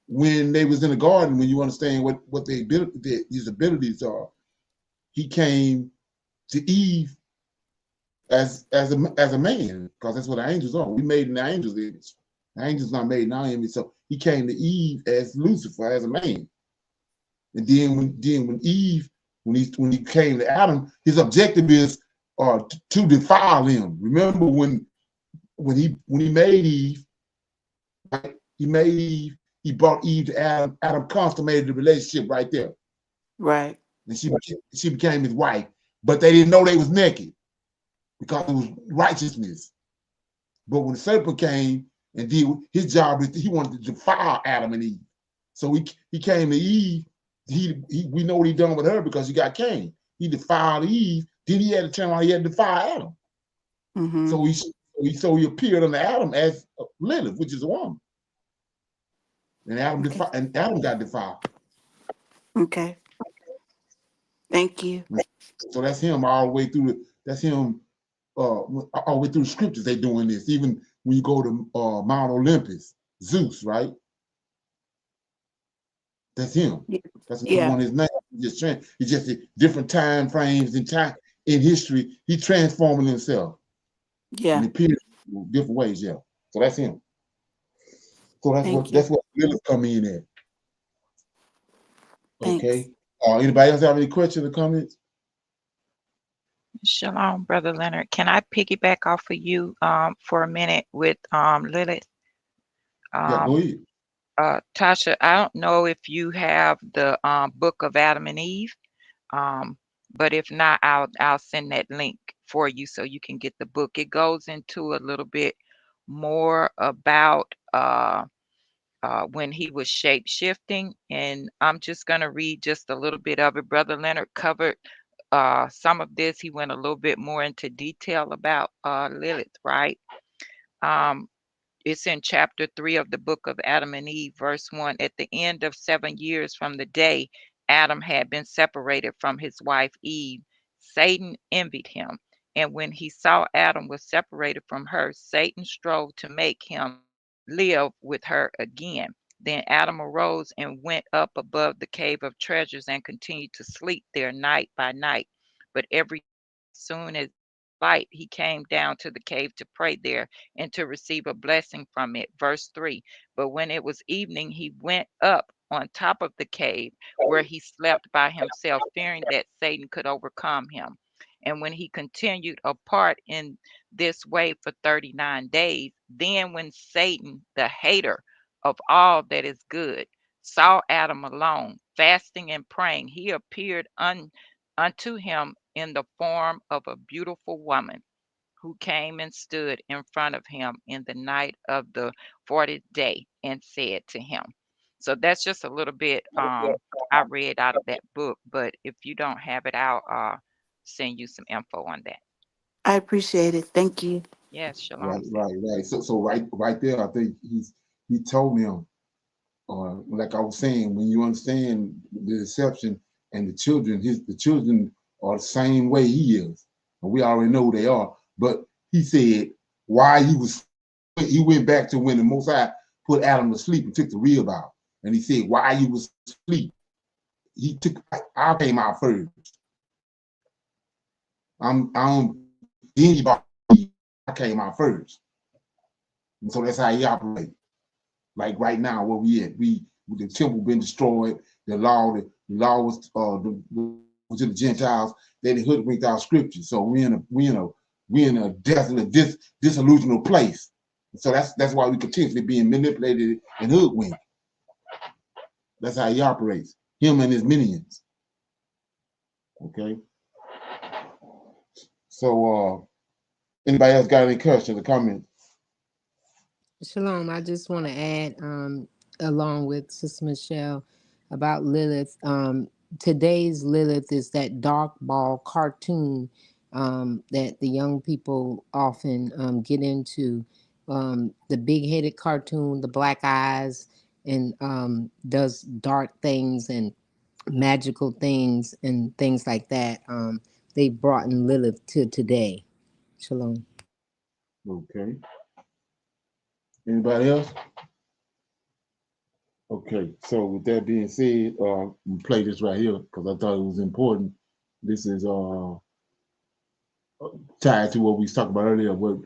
when they was in the garden, when you understand what his abilities are, he came to Eve as a man, because that's what the angels are. We made in the angels' image. The angels not made in our image. So he came to Eve as Lucifer, as a man. And then when Eve, when he came to Adam, his objective is to defile him. Remember when he made Eve, right? He made Eve, he brought Eve to Adam. Adam consummated the relationship right there. Right. And she became his wife. But they didn't know they was naked because it was righteousness. But when the serpent came, And then his job is he wanted to defile Adam and Eve. So he came to Eve. We know what he done with her because he got Cain. He defiled Eve. Then he had to turn around. He had to defile Adam. Mm-hmm. So he appeared unto Adam as Lilith, which is a woman. And Adam got defiled. Okay. Thank you. So that's him all the way through. That's him all the way through the scriptures. They doing this. Even when you go to Mount Olympus, Zeus, right? That's him. That's one of his names. It's just different time frames in time in history. He transforming himself. Yeah. And appearing in different ways. Yeah. So that's him. So that's what Lilith come in at. Okay. Anybody else have any questions or comments? Shalom, Brother Leonard. Can I piggyback off of you for a minute with Lilith? Yeah, go ahead. Tasha, I don't know if you have the book of Adam and Eve, but if not, I'll send that link for you so you can get the book. It goes into a little bit more about when he was shape shifting, and I'm just going to read just a little bit of it. Brother Leonard covered some of this. He went a little bit more into detail about Lilith, right? It's in chapter 3 of the book of Adam and Eve, verse 1. At the end of 7 years from the day Adam had been separated from his wife Eve, Satan envied him. And when he saw Adam was separated from her, Satan strove to make him live with her again. Then Adam arose and went up above the cave of treasures and continued to sleep there night by night. But every soon as light, he came down to the cave to pray there and to receive a blessing from it. Verse 3. But when it was evening, he went up on top of the cave where he slept by himself, fearing that Satan could overcome him. And when he continued apart in this way for 39 days, then when Satan, the hater of all that is good, saw Adam alone, fasting and praying, he appeared unto him in the form of a beautiful woman who came and stood in front of him in the night of the 40th day and said to him. So that's just a little bit I read out of that book, but if you don't have it, I'll send you some info on that. I appreciate it. Thank you. Yes, shalom. Right. So right there, I think he told him, like I was saying, when you understand the deception and the children are the same way he is, and we already know they are. But he said why he went back to when the Most High put Adam to sleep and took the rib out, and he said why he was asleep. I came out first. I came out first, and so that's how he operates. Like right now, where we at, the temple been destroyed. The law was to the Gentiles. They hoodwinked our scriptures. So we in a desolate, disillusional place. So that's why we continuously being manipulated and hoodwinked. That's how he operates. Him and his minions. Okay. So anybody else got any questions or comments? Shalom. I just want to add, along with Sister Michelle, about Lilith. Today's Lilith is that dark ball cartoon that the young people often get into. The big-headed cartoon, the black eyes, and does dark things and magical things and things like that. They brought in Lilith to today. Shalom. Okay. Anybody else? Okay, so with that being said, we play this right here because I thought it was important. This is tied to what we talked about earlier, what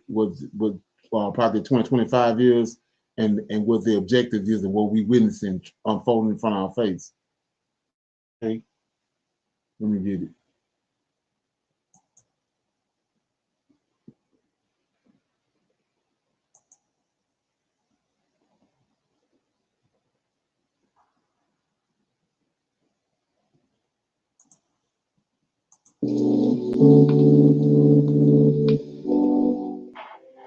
Project 2025 is, and what the objective is, and what we witnessing unfolding in front of our face. Okay, let me get it.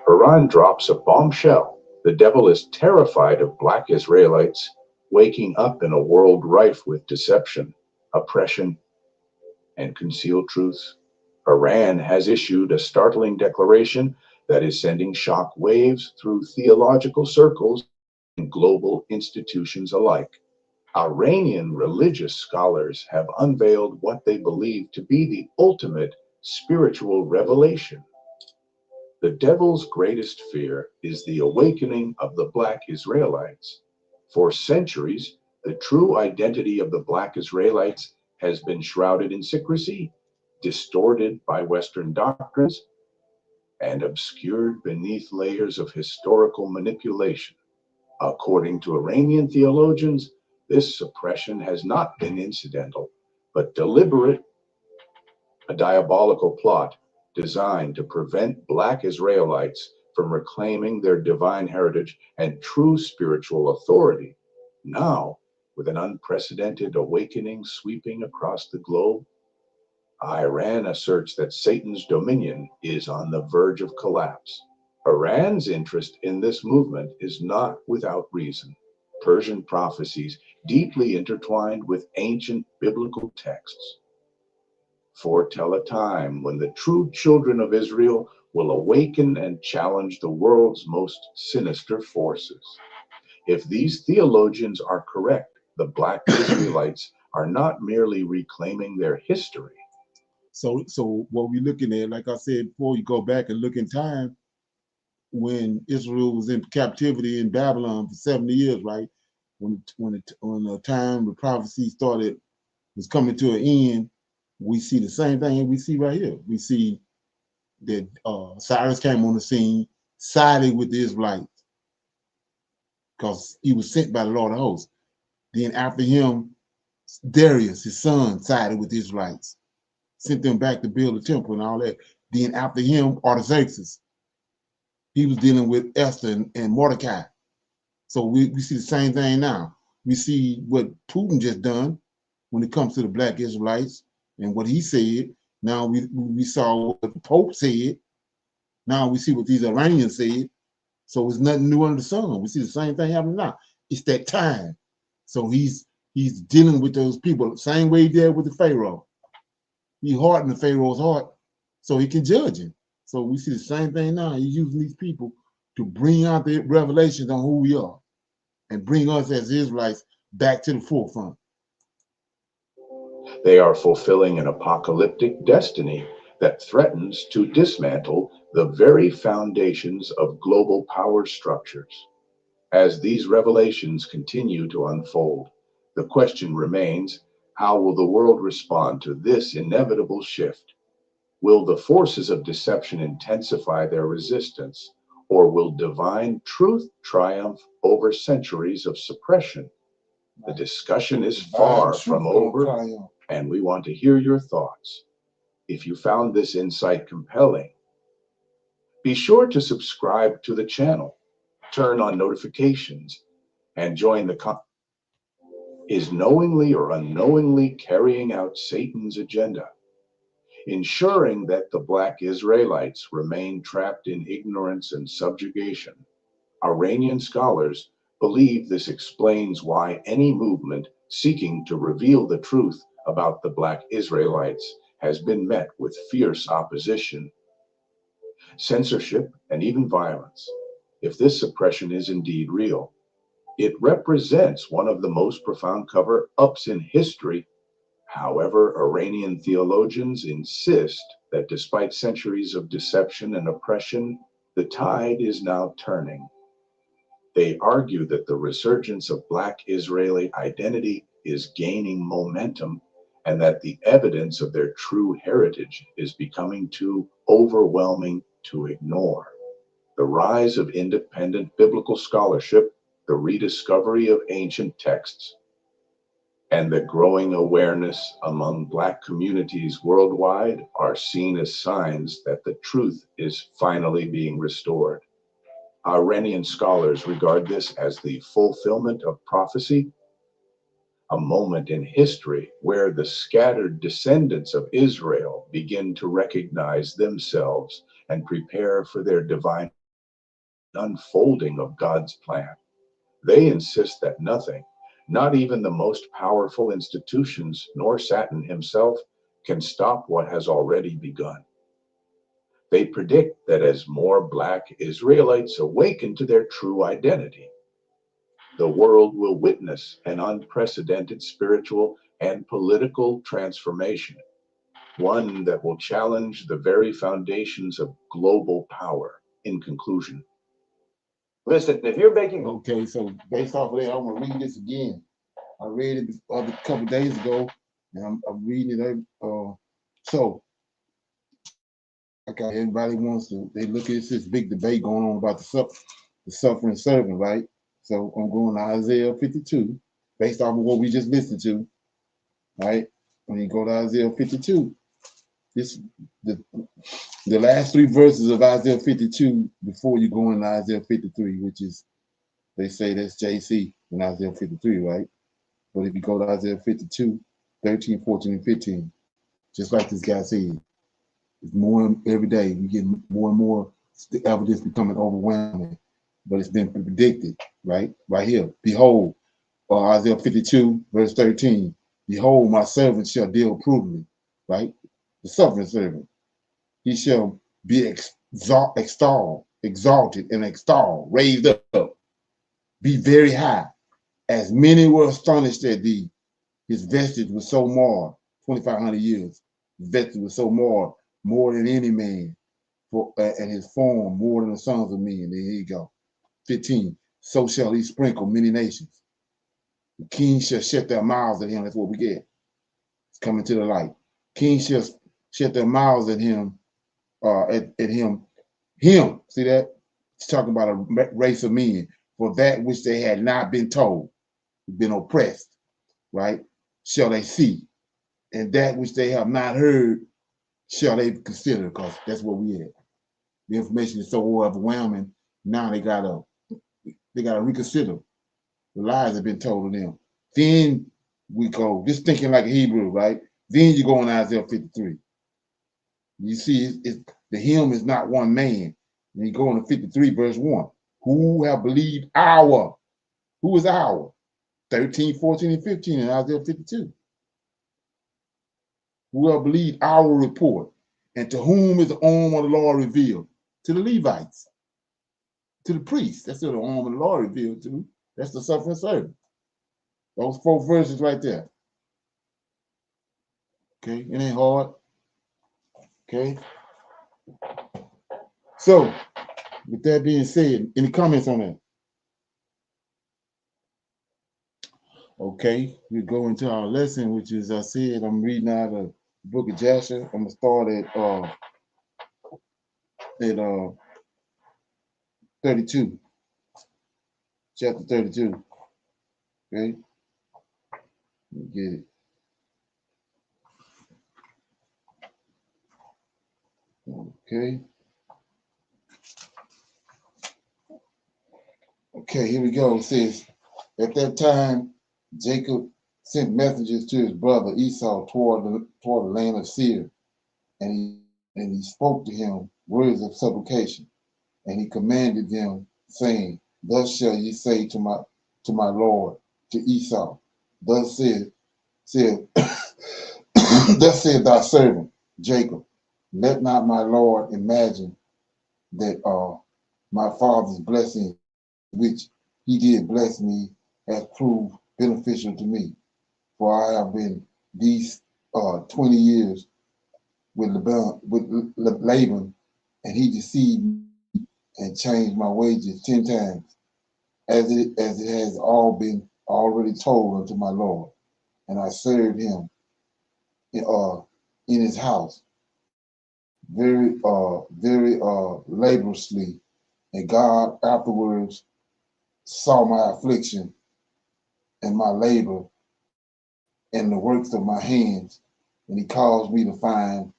Iran drops a bombshell The devil is terrified of Black Israelites waking up in a world rife with deception, oppression, and concealed truths. Iran has issued a startling declaration that is sending shock waves through theological circles and global institutions alike. Iranian religious scholars have unveiled what they believe to be the ultimate spiritual revelation. The devil's greatest fear is the awakening of the Black Israelites. For centuries, the true identity of the Black Israelites has been shrouded in secrecy, distorted by Western doctrines, and obscured beneath layers of historical manipulation. According to Iranian theologians, this suppression has not been incidental, but deliberate, a diabolical plot designed to prevent Black Israelites from reclaiming their divine heritage and true spiritual authority. Now, with an unprecedented awakening sweeping across the globe, Iran asserts that Satan's dominion is on the verge of collapse. Iran's interest in this movement is not without reason. Persian prophecies deeply intertwined with ancient biblical texts foretell a time when the true children of Israel will awaken and challenge the world's most sinister forces. If these theologians are correct, the Black Israelites are not merely reclaiming their history. So what we're looking at, like I said before, you go back and look in time, when Israel was in captivity in Babylon for 70 years, right? When the time the prophecy started was coming to an end, we see the same thing we see right here. We see that Cyrus came on the scene, sided with the Israelites because he was sent by the Lord of hosts. Then after him, Darius, his son, sided with the Israelites, sent them back to build the temple and all that. Then after him, Artaxerxes, he was dealing with Esther and Mordecai. So we see the same thing now. We see what Putin just done when it comes to the Black Israelites and what he said. Now we saw what the Pope said. Now we see what these Iranians said. So it's nothing new under the sun. We see the same thing happening now. It's that time. So he's dealing with those people the same way he did with the Pharaoh. He hardened the Pharaoh's heart so he can judge him. So we see the same thing now. He's using these people to bring out the revelations on who we are and bring us as Israelites back to the forefront. They are fulfilling an apocalyptic destiny that threatens to dismantle the very foundations of global power structures. As these revelations continue to unfold, the question remains, how will the world respond to this inevitable shift? Will the forces of deception intensify their resistance, or will divine truth triumph over centuries of suppression? The discussion is far from over, and we want to hear your thoughts. If you found this insight compelling, be sure to subscribe to the channel, turn on notifications, and join the conversation. Is knowingly or unknowingly carrying out Satan's agenda, ensuring that the Black Israelites remain trapped in ignorance and subjugation. Iranian scholars believe this explains why any movement seeking to reveal the truth about the Black Israelites has been met with fierce opposition, censorship, and even violence. If this suppression is indeed real, it represents one of the most profound cover-ups in history. However, Iranian theologians insist that despite centuries of deception and oppression, the tide is now turning. They argue that the resurgence of Black Israeli identity is gaining momentum and that the evidence of their true heritage is becoming too overwhelming to ignore. The rise of independent biblical scholarship, the rediscovery of ancient texts, and the growing awareness among Black communities worldwide are seen as signs that the truth is finally being restored. Iranian scholars regard this as the fulfillment of prophecy, a moment in history where the scattered descendants of Israel begin to recognize themselves and prepare for their divine unfolding of God's plan. They insist that nothing, not even the most powerful institutions, nor Satan himself, can stop what has already begun. They predict that as more Black Israelites awaken to their true identity, the world will witness an unprecedented spiritual and political transformation, one that will challenge the very foundations of global power. In conclusion, listen, if you're making okay, so based off of that, I'm gonna read this again. I read it a couple days ago, and I'm reading it. So, okay, everybody wants to. They look at this big debate going on about the suffering servant, right? So I'm going to Isaiah 52, based off of what we just listened to, right? When you go to Isaiah 52, this the last three verses of Isaiah 52 before you go into Isaiah 53, which is, they say that's JC in Isaiah 53, right? But if you go to Isaiah 52, 13, 14, and 15, just like this guy said, it's more every day. We get more and more, the evidence becoming overwhelming, but it's been predicted, right? Right here. Behold, Isaiah 52, verse 13, behold, my servant shall deal prudently, right? The suffering servant. He shall be exalted and extolled, raised up, be very high. As many were astonished at thee, his vestige was so marred, 2,500 years. His vestige was so marred, more than any man, and his form more than the sons of men. There you go. 15. So shall he sprinkle many nations. The kings shall shut their mouths at him. That's what we get. It's coming to the light. Kings shall shut their mouths at him. Him. See that? It's talking about a race of men for that which they had not been told, been oppressed, right? Shall they see, and that which they have not heard shall they consider, because that's what we had. The information is so overwhelming. Now they gotta reconsider the lies that have been told to them. Then we go, just thinking like a Hebrew, right? Then you go in Isaiah 53. You see, the hymn is not one man. And you go into 53, verse 1. Who have believed who is our? 13, 14, and 15 in Isaiah 52. Who have believed our report? And to whom is the arm of the Lord revealed? To the Levites, to the priests. That's who the arm of the Lord revealed to. That's the suffering servant. Those 4 verses right there. Okay, it ain't hard. Okay. So, with that being said, any comments on that? Okay, we go into our lesson, which is, I said, I'm reading out of the book of Jasher. I'm gonna start at 32, chapter 32. Okay, let me get it. Okay. Okay, here we go. It says, at that time, Jacob sent messengers to his brother Esau toward the land of Seir, and he spoke to him words of supplication, and he commanded them, saying, thus shall ye say to my lord, to Esau, thus said thus said thy servant Jacob, let not my lord imagine that my father's blessing, which he did bless me, has proved beneficial to me. For I have been these 20 years with Laban, and he deceived me and changed my wages 10 times, as it has all been already told unto my Lord. And I served him in his house very laboriously, and God afterwards saw my affliction and my labor and the works of my hands, and he caused me to find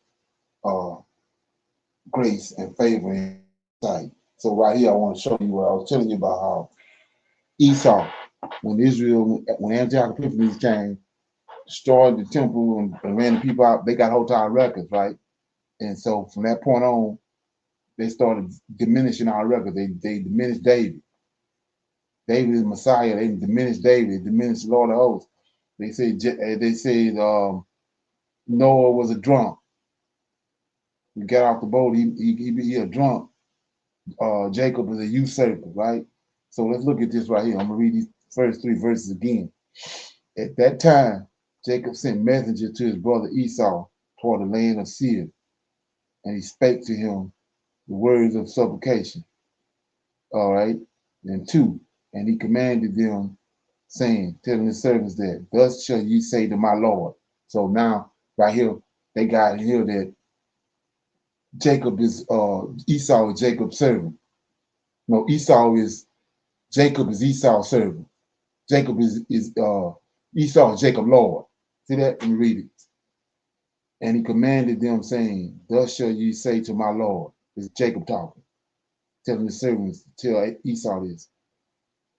grace and favor in his sight. So right here, I want to show you what I was telling you about how Esau, when Antiochus Epiphanes came, destroyed the temple and ran the people out, they got Hotel records, right? And so from that point on, they started diminishing our record. They diminished David. David is Messiah. They diminished David. They diminished the Lord of hosts. They said Noah was a drunk. He got off the boat. He a drunk. Jacob is a usurper, right? So let's look at this right here. I'm gonna read these first 3 verses again. At that time, Jacob sent messenger to his brother Esau toward the land of Seir, and he spake to him the words of supplication. All right. And 2, and he commanded them, saying, telling his servants that, thus shall ye say to my Lord. So now, right here, they got here that Jacob is Esau is Jacob's servant. No, Jacob is Esau's servant. Jacob is Esau is Jacob's Lord. See that? Let me read it. And he commanded them, saying, thus shall ye say to my Lord. It's Jacob talking, telling the servants to tell Esau this.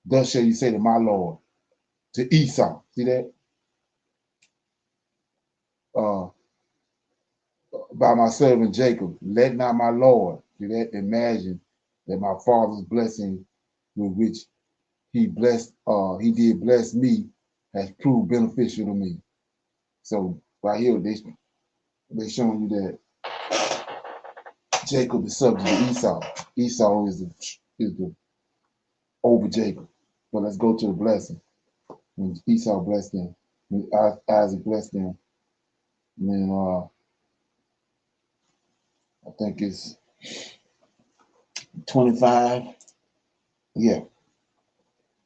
Thus shall you say to my Lord, to Esau. See that? By my servant Jacob, let not my Lord, see that? Imagine that my father's blessing with which he did bless me has proved beneficial to me. So right here, they showing you that Jacob is subject to Esau. Esau is the over Jacob. But let's go to the blessing. When Esau blessed them, when Isaac blessed them, and then I think it's 25. Yeah,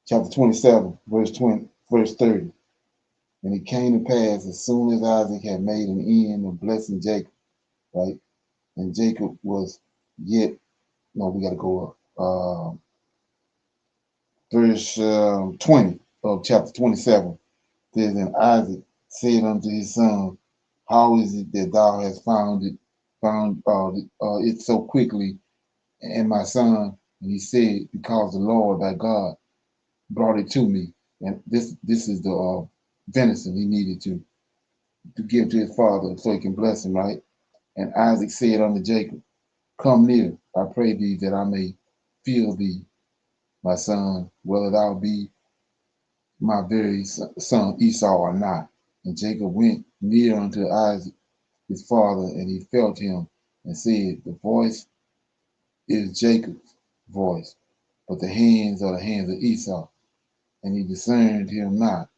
chapter 27, verse 30. And it came to pass as soon as Isaac had made an end of blessing Jacob, right? And Jacob was yet, no, we got to go up. Verse 20 of chapter 27 says, and Isaac said unto his son, how is it that thou hast found it so quickly, and my son? And he said, because the Lord thy God brought it to me. And this is the venison he needed to give to his father so he can bless him, right? And Isaac said unto Jacob, come near, I pray thee, that I may feel thee, my son, whether thou be my very son Esau or not. And Jacob went near unto Isaac his father, and he felt him, and said, the voice is Jacob's voice, but the hands are the hands of Esau. And he discerned him not,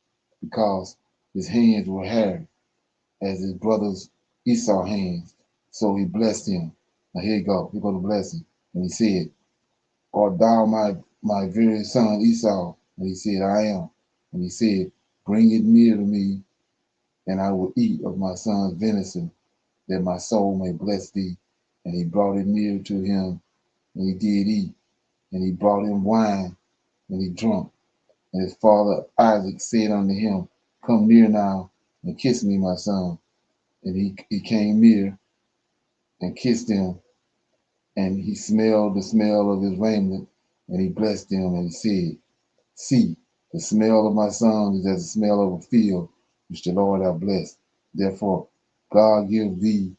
because his hands were hairy, as his brother's Esau hands. So he blessed him. Now here you go. Here go the blessing. And he said, art thou my very son Esau? And he said, I am. And he said, bring it near to me, and I will eat of my son's venison, that my soul may bless thee. And he brought it near to him, and he did eat. And he brought him wine, and he drunk. And his father Isaac said unto him, come near now, and kiss me, my son. And he came near, and kissed him, and he smelled the smell of his raiment, and he blessed him, and he said, see, the smell of my son is as the smell of a field, which the Lord hath blessed. Therefore, God give thee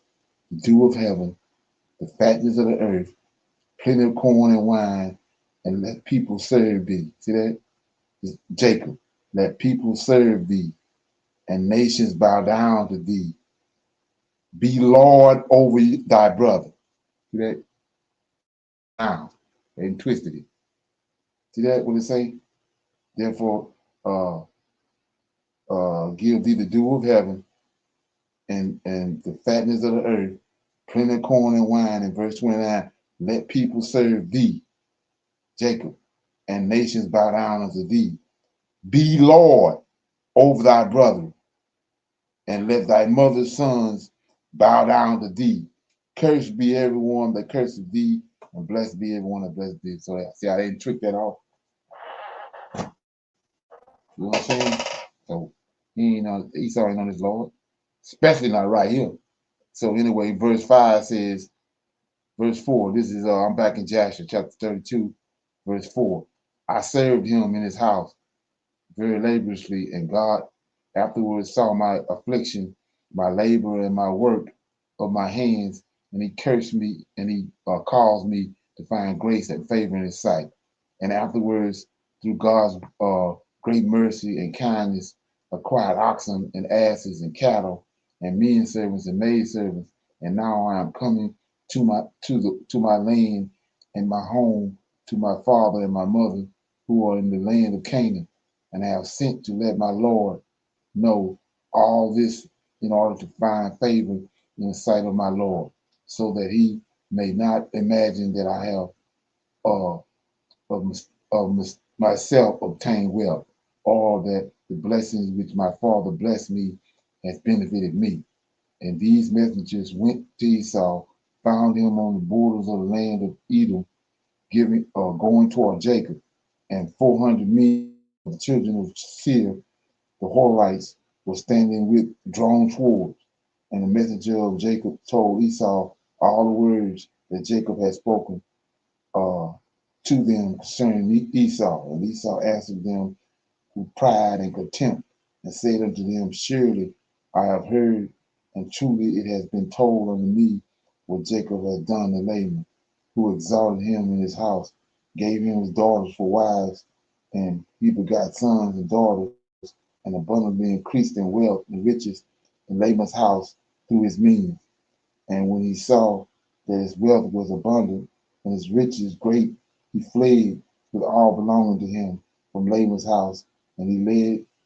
the dew of heaven, the fatness of the earth, plenty of corn and wine, and let people serve thee. See that? It's Jacob. Let people serve thee, and nations bow down to thee. Be Lord over thy brother. See that? Now, they twisted it. See that? What it say? Therefore, give thee the dew of heaven, and the fatness of the earth, plenty of corn and wine. In verse 29, let people serve thee, Jacob, and nations bow down unto thee. Be Lord over thy brother, and let thy mother's sons bow down to thee. Cursed be everyone that curseth thee, and blessed be everyone that blesseth thee. So see, I didn't trick that off. You know what I'm saying? So he ain't on Esau ain't on his Lord, especially not right here. So anyway, verse 5 says, verse 4, this is I'm back in Joshua chapter 32, verse 4. I served him in his house very laboriously, and God afterwards saw my affliction, my labor, and my work of my hands, and he cursed me, and he caused me to find grace and favor in his sight. And afterwards, through God's great mercy and kindness, acquired oxen and asses and cattle and men servants and maid servants. And now I am coming to my land and my home, to my father and my mother, who are in the land of Canaan, and I have sent to let my Lord know all this in order to find favor in the sight of my Lord, so that he may not imagine that I have uh, myself obtained wealth, or that the blessings which my father blessed me has benefited me. And these messengers went to Esau, found him on the borders of the land of Edom, going toward Jacob, and 400 men of the children of Seir, the Horites, were standing with drawn swords. And the messenger of Jacob told Esau all the words that Jacob had spoken uh, to them concerning Esau. And Esau answered them with pride and contempt, and said unto them, surely I have heard, and truly it has been told unto me what Jacob has done to Laban, who exalted him in his house, gave him his daughters for wives, and he begot sons and daughters, and abundantly increased in wealth and riches in Laban's house through his means. And when he saw that his wealth was abundant and his riches great, he fled with all belonging to him from Laban's house, and he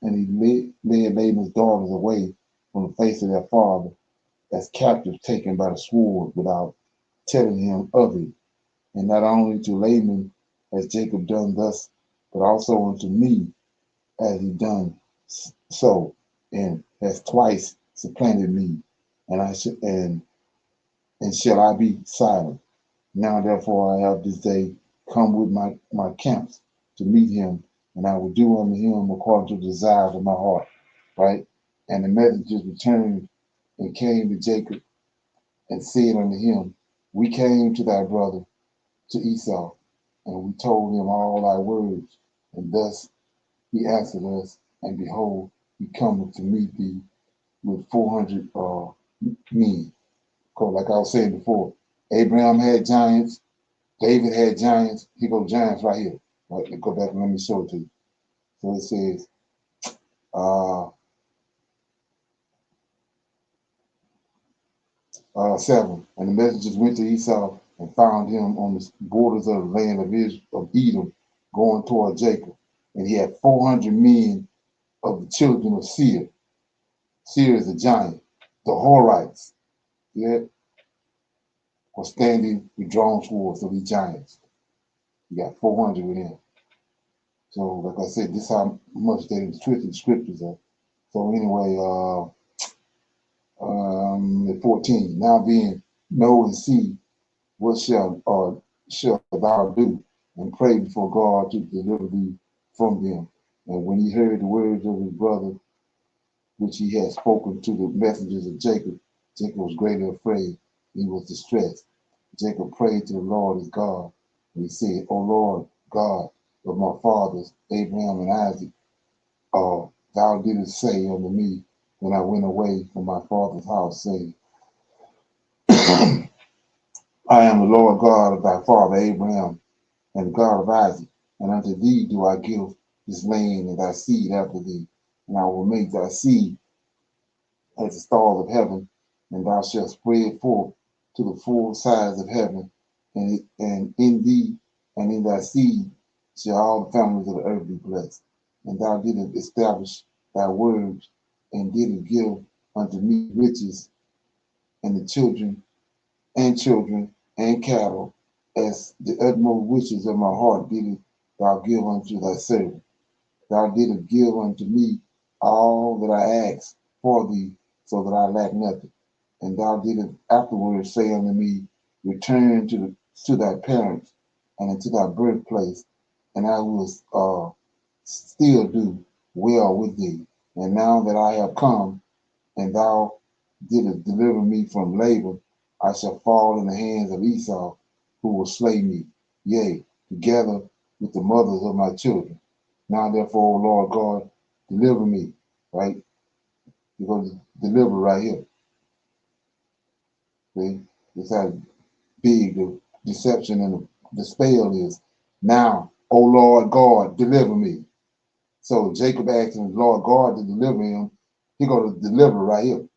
led Laban's daughters away from the face of their father as captives taken by the sword without telling him of it. And not only to Laban has Jacob done thus, but also unto me has he done so, and has twice supplanted me, and and shall I be silent? Now therefore I have this day come with my camps to meet him, and I will do unto him according to the desires of my heart. Right? And the messengers returned and came to Jacob and said unto him, we came to thy brother, to Esau, and we told him all thy words, and thus he answered us, and behold, he cometh to meet thee with 400 men. Because like I was saying before, Abraham had giants, David had giants. Here go giants right here. Right, let's go back and let me show it to you. So it says, uh, 7. And the messengers went to Esau and found him on the borders of the land of Edom, going toward Jacob. And he had 400 men of the children of Seir. Seir is a giant. The Horites, yeah, were standing with drawn swords of these giants. You got 400 with him. So, like I said, this is how much they twisted the scriptures are. So anyway, at 14, now then, know and see what shall thou do, and pray before God to deliver thee from them. And when he heard the words of his brother, which he had spoken to the messengers of Jacob, Jacob was greatly afraid, he was distressed. Jacob prayed to the Lord his God, and he said, O Lord God of my fathers, Abraham and Isaac, thou didst say unto me when I went away from my father's house, saying, I am the Lord God of thy father Abraham, and the God of Isaac, and unto thee do I give this land and thy seed after thee, and I will make thy seed as the stars of heaven, and thou shalt spread forth to the full sides of heaven, and in thee and in thy seed shall all the families of the earth be blessed. And thou didst establish thy words, and didst give unto me riches and the children and cattle, as the utmost wishes of my heart didst thou give unto thy servant. Thou didst give unto me all that I asked for thee, so that I lack nothing. And thou didst afterwards say unto me, return to thy parents and into thy birthplace, and I will still do well with thee. And now that I have come, and thou didst deliver me from Laban, I shall fall in the hands of Esau, who will slay me, yea, together with the mothers of my children. Now therefore, O Lord God, deliver me, right? You're going to deliver right here. See? That's how big the deception and the spell is. Now, O Lord God, deliver me. So Jacob asked the Lord God to deliver him. He going to deliver right here,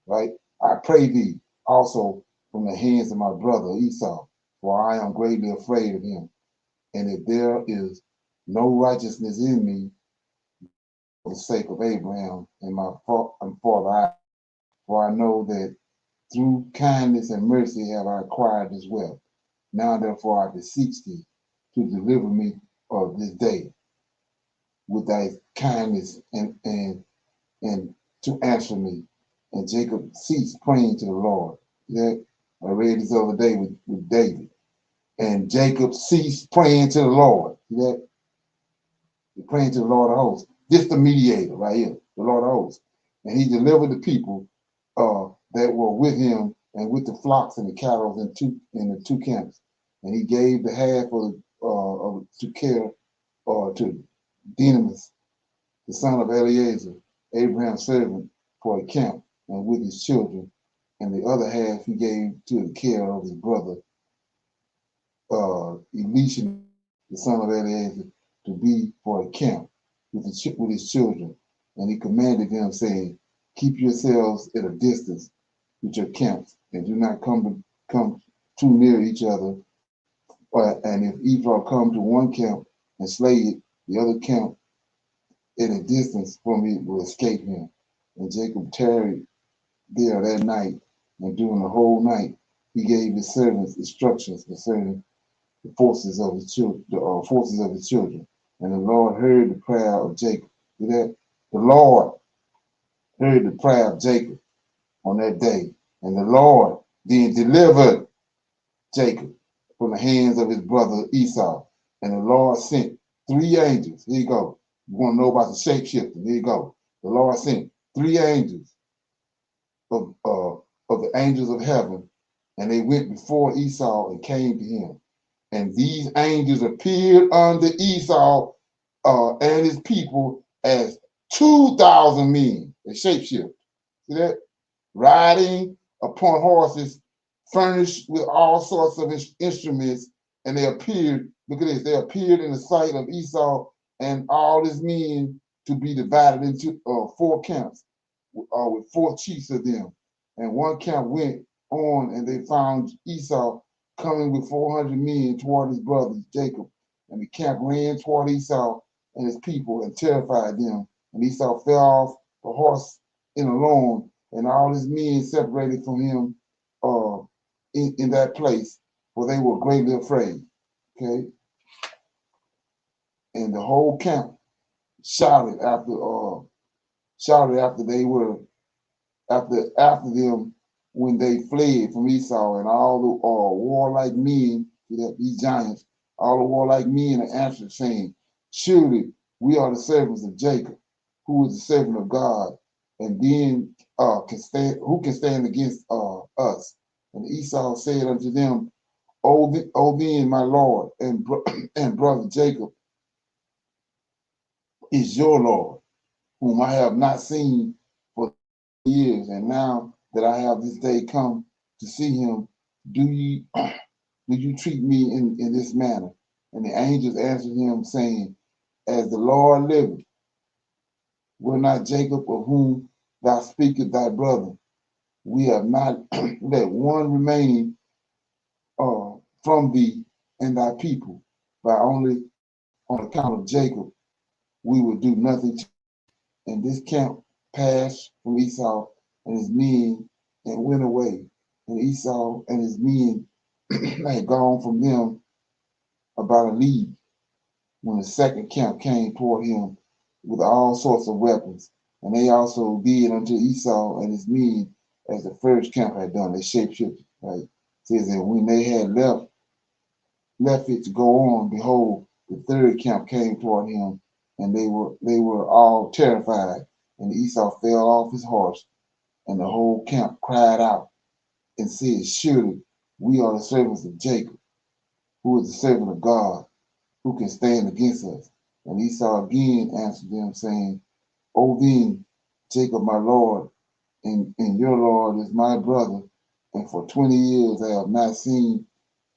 right? I pray thee also from the hands of my brother Esau, for I am greatly afraid of him. And if there is no righteousness in me, for the sake of Abraham and my father Isaac, for I know that through kindness and mercy have I acquired this wealth. Now therefore I beseech thee to deliver me of this day with thy kindness and to answer me. And Jacob ceased praying to the Lord. That I read this other day with David. And Jacob ceased praying to the Lord. That praying to the Lord of hosts. This the mediator right here, the Lord of hosts. And he delivered the people that were with him and with the flocks and the cattle in the two camps. And he gave the half to care to Dynamis, the son of Eleazar, Abraham's servant, for a camp and with his children. And the other half he gave to the care of his brother Elisha, the son of Eleazar, to be for a camp with his children. And he commanded them, saying, keep yourselves at a distance with your camps, and do not come too near each other. And if Esau come to one camp and slay it, the other camp at a distance from it will escape him. And Jacob tarried there that night, and during the whole night he gave his servants instructions concerning the forces of his children. And the Lord heard the prayer of Jacob. See that? The Lord heard the prayer of Jacob on that day. And the Lord then delivered Jacob from the hands of his brother Esau. And the Lord sent 3 angels. Here you go. You want to know about the shapeshifting? Here you go. The Lord sent 3 angels of the angels of heaven, and they went before Esau and came to him. And these angels appeared unto Esau and his people as 2,000 men. They shapeshift. See that? Riding upon horses, furnished with all sorts of instruments, and they appeared, look at this, they appeared in the sight of Esau and all his men to be divided into 4 camps, with 4 chiefs of them. And one camp went on, and they found Esau coming with 400 men toward his brother Jacob. And the camp ran toward Esau and his people and terrified them. And Esau fell off the horse in alone, and all his men separated from him in that place, for they were greatly afraid. Okay, and the whole camp shouted after they were after them when they fled from Esau, and all the warlike men, these giants, all the warlike men answered, saying, surely we are the servants of Jacob, who is the servant of God, and then who can stand against us? And Esau said unto them, O then, my Lord and brother Jacob is your Lord, whom I have not seen for years, and now that I have this day come to see him, do you treat me in this manner? And the angels answered him, saying, as the Lord liveth, will not Jacob, of whom thou speakest thy brother, we have not let one remaining from thee and thy people, but only on account of Jacob we will do nothing to. And this camp passed from Esau and his men and went away. And Esau and his men had gone from them about a league when the second camp came toward him with all sorts of weapons. And they also did unto Esau and his men as the first camp had done. They shapeshifted, right? It says that when they had left it to go on, behold, the third camp came toward him, and they were all terrified. And Esau fell off his horse, and the whole camp cried out and said, surely we are the servants of Jacob, who is the servant of God, who can stand against us? And Esau again answered them, saying, O then, Jacob my Lord, and your Lord is my brother, and for 20 years I have not seen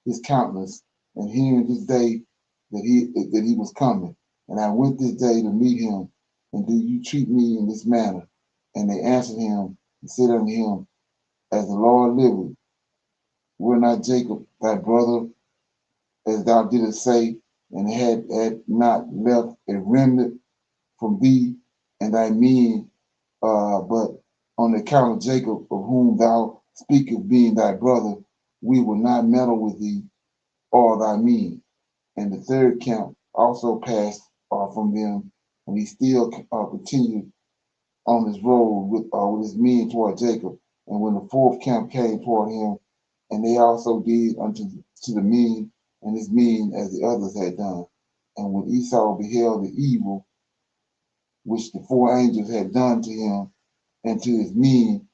his countenance, and hearing this day that he was coming. And I went this day to meet him, and do you treat me in this manner? And they answered him and said unto him, As the Lord liveth, were not Jacob thy brother, as thou didst say, and had not left a remnant from thee and thy men, but on account of Jacob, of whom thou speakest, being thy brother, we will not meddle with thee or thy men. And the third camp also passed from them, and he still continued on his road with his men toward Jacob. And when the fourth camp came toward him, and they also did unto to the men and his men as the others had done. And when Esau beheld the evil which the four angels had done to him and to his men,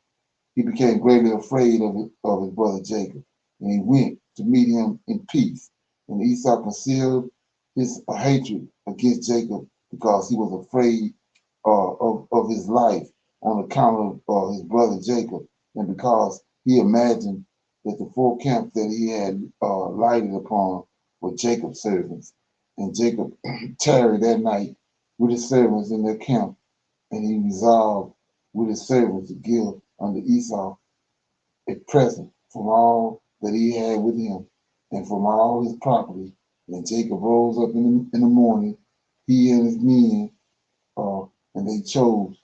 he became greatly afraid of his brother Jacob. And he went to meet him in peace. And Esau concealed his hatred against Jacob because he was afraid of his life on account of his brother Jacob, and because he imagined that the four camps that he had lighted upon were Jacob's servants. And Jacob tarried that night with his servants in their camp, and he resolved with his servants to give unto Esau a present from all that he had with him and from all his property. And Jacob rose up in the morning, he and his men, and they chose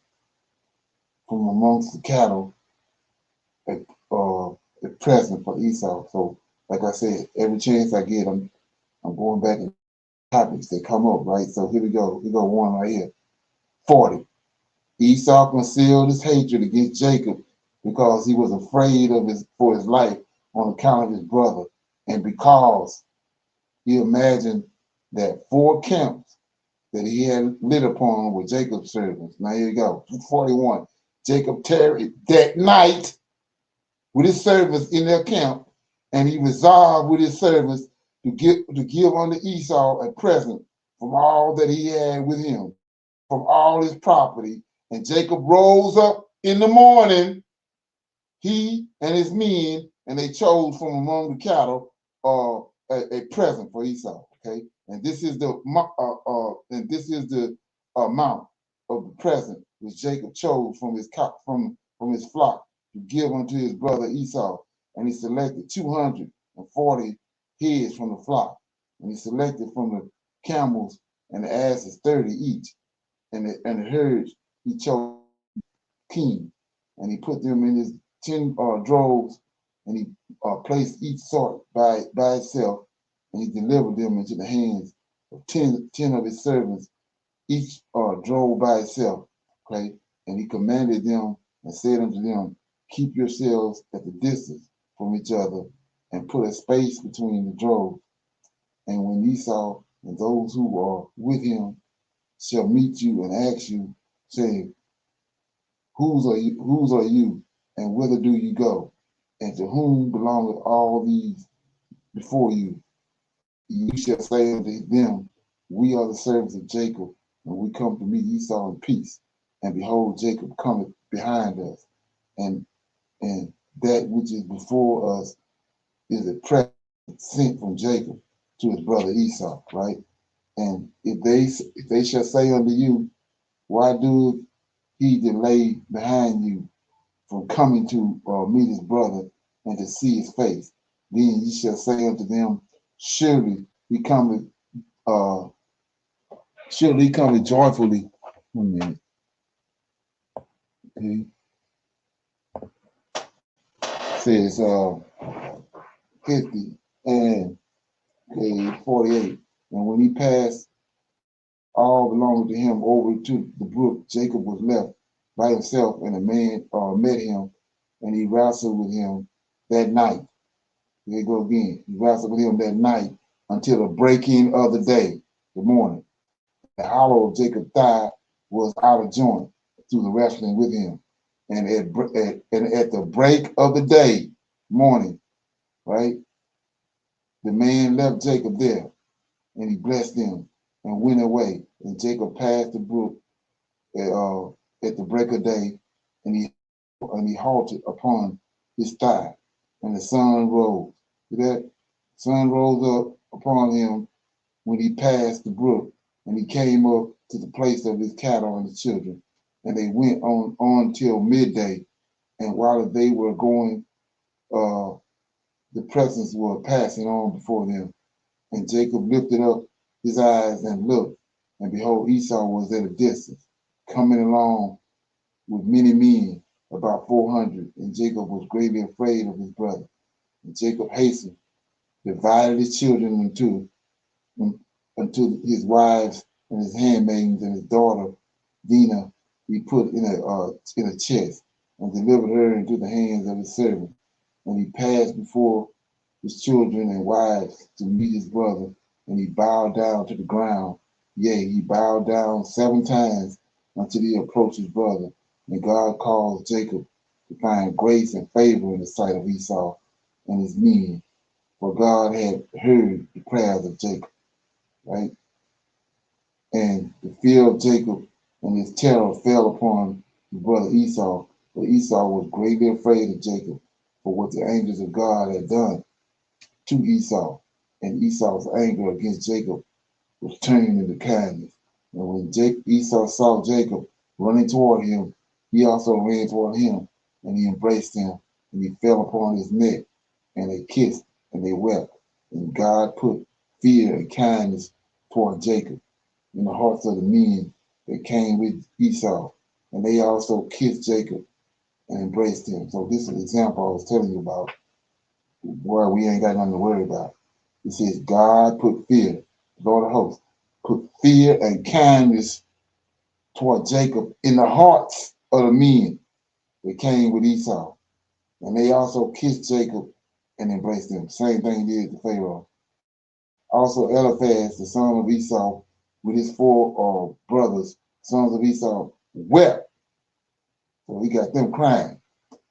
from amongst the cattle a present for Esau. So, like I said, every chance I get, I'm going back to topics that come up, right? So here we go. We go one right here. 40. Esau concealed his hatred against Jacob because he was afraid for his life on account of his brother, and because he imagined that four camps that he had lit upon were Jacob's servants. Now here you go. 41. Jacob tarried that night with his servants in their camp, and he resolved with his servants to give unto Esau a present from all that he had with him, from all his property. And Jacob rose up in the morning, he and his men, and they chose from among the cattle a present for Esau. Okay, and this is the amount of the present which Jacob chose from his flock to give unto his brother Esau, and he selected 240 heads from the flock, and he selected from the camels and the asses 30 each, and the herds he chose king, and he put them in his 10 droves, and he placed each sort by itself, and he delivered them into the hands of 10 of his servants, each drove by itself. Okay, and he commanded them and said unto them, keep yourselves at the distance from each other, and put a space between the droves. And when Esau and those who are with him shall meet you and ask you, saying, whose are you, and whither do you go? And to whom belongeth all these before you? You shall say unto them, we are the servants of Jacob, and we come to meet Esau in peace. And behold, Jacob cometh behind us, and that which is before us is a present sent from Jacob to his brother Esau, right? And if they shall say unto you, why do he delay behind you from coming to meet his brother and to see his face? Then ye shall say unto them, surely he cometh joyfully. 1 minute. Okay. Says 50 and 48. And when he passed all belonging to him over to the brook, Jacob was left by himself, and a man met him, and he wrestled with him that night. Here you go again. He wrestled with him that night until the breaking of the day, the morning. The hollow of Jacob's thigh was out of joint through the wrestling with him. And at the break of the day, morning, right, the man left Jacob there, and he blessed him and went away. And Jacob passed the brook at the break of day, and he halted upon his thigh. and the sun rose. See that? Sun rose up upon him when he passed the brook, and he came up to the place of his cattle and his children. And they went on till midday. And while they were going, the presence were passing on before them. And Jacob lifted up his eyes and looked, and behold, Esau was at a distance, coming along with many men, about 400. And Jacob was greatly afraid of his brother. And Jacob hastened, divided his children unto his wives and his handmaidens, and his daughter Dinah he put in a chest, and delivered her into the hands of his servant. And he passed before his children and wives to meet his brother, and he bowed down to the ground. Yea, he bowed down 7 times until he approached his brother. And God caused Jacob to find grace and favor in the sight of Esau and his men, for God had heard the prayers of Jacob, right? And the fear of Jacob and his terror fell upon his brother Esau, for Esau was greatly afraid of Jacob for what the angels of God had done to Esau. And Esau's anger against Jacob was turned into kindness. And when Esau saw Jacob running toward him, he also ran toward him, and he embraced him, and he fell upon his neck, and they kissed, and they wept. And God put fear and kindness toward Jacob in the hearts of the men that came with Esau, and they also kissed Jacob and embraced him. So this is an example I was telling you about, where we ain't got nothing to worry about. It says God put fear, Lord of hosts, put fear and kindness toward Jacob in the hearts of the men that came with Esau. And they also kissed Jacob and embraced him. Same thing he did to Pharaoh. Also Eliphaz, the son of Esau, with his 4 brothers, sons of Esau, wept. So he got them crying,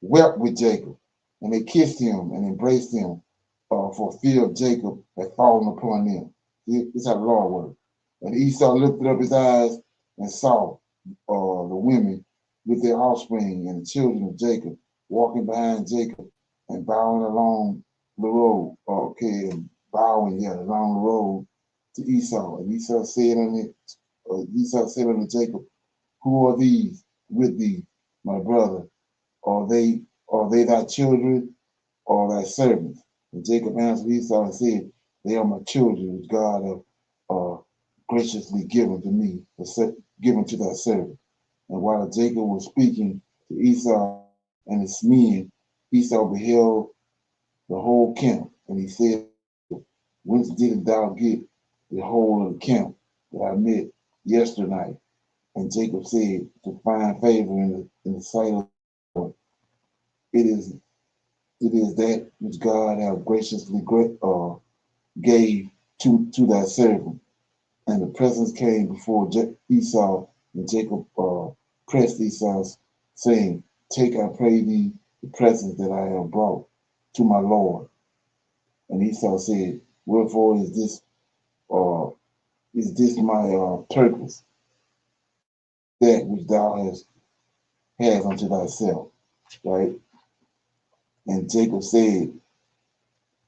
wept with Jacob. And they kissed him and embraced him, for fear of Jacob had fallen upon them. This is how the Lord worked. And Esau lifted up his eyes and saw the women with their offspring and the children of Jacob walking behind Jacob and bowing along the road. And bowing along the road to Esau. And Esau said unto Jacob, who are these with thee, my brother? Are they thy children or thy servants? And Jacob answered Esau and said, they are my children, which God have graciously given to me, given to thy servant. And while Jacob was speaking to Esau and his men, Esau beheld the whole camp, and he said, whence didst thou get the whole of the camp that I met yesternight? And Jacob said, to find favor in the sight of the Lord. It is that which God hath graciously gave to thy servant. And the presence came before Esau, and Jacob pressed Esau, saying, take, I pray thee, the presence that I have brought to my Lord. And Esau said, wherefore is this my purpose, that which thou hast unto thyself, right? And Jacob said,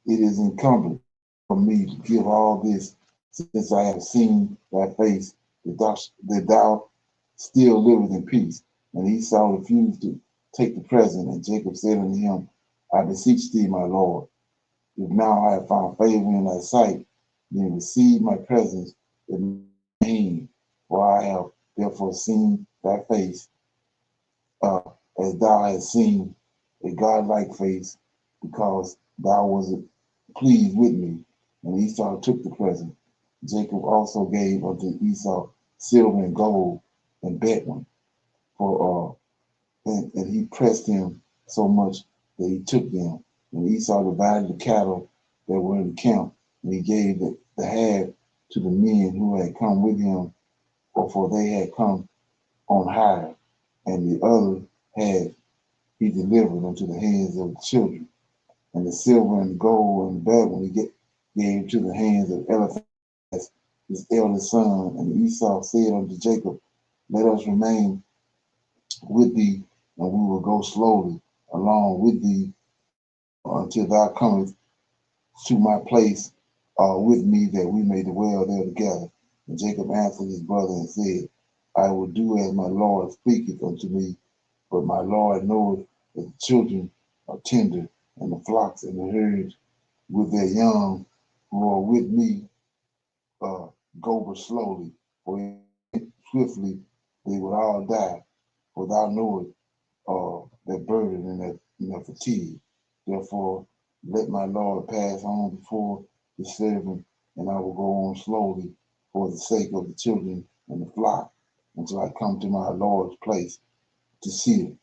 it is incumbent on me to give all this, since I have seen thy face, that thou still liveth in peace. And Esau refused to take the present, and Jacob said unto him, I beseech thee, my Lord, if now I have found favor in thy sight, then receive my presence in my hand, for I have therefore seen thy face, as thou hast seen a godlike face, because thou wasn't pleased with me. And Esau took the present. Jacob also gave unto Esau silver and gold and bedroom, and he pressed him so much that he took them. And Esau divided the cattle that were in the camp, and he gave the half to the men who had come with him, for they had come on hire, and the other half he delivered into the hands of the children. And the silver and the gold and the bedroom he gave to the hands of Eliphaz, his eldest son. And Esau said unto Jacob, let us remain with thee, and we will go slowly along with thee until thou comest to my place with me, that we may dwell there together. And Jacob answered his brother and said, I will do as my Lord speaketh unto me, but my Lord knoweth that the children are tender, and the flocks and the herds with their young who are with me uh, go but slowly, for if swiftly they would all die, for thou knowest their burden and their fatigue. Therefore, let my Lord pass on before his servant, and I will go on slowly for the sake of the children and the flock, until I come to my Lord's place to see it.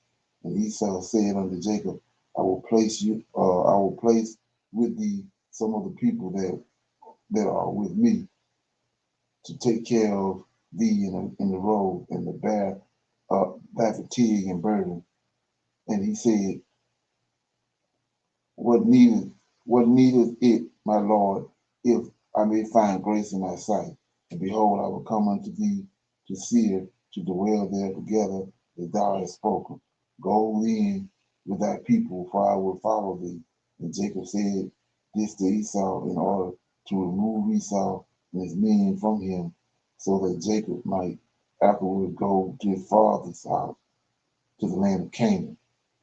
And Esau said unto Jacob, I will place with thee some of the people that are with me to take care of thee in the road and to bear thy fatigue and burden. And he said, What needed what needeth it, my Lord, if I may find grace in thy sight? And behold, I will come unto thee to Seir, to dwell there together as thou hast spoken. Go in with thy people, for I will follow thee. And Jacob said this to Esau in order to remove Esau and his men from him, so that Jacob might afterward go to his father's house, to the land of Canaan.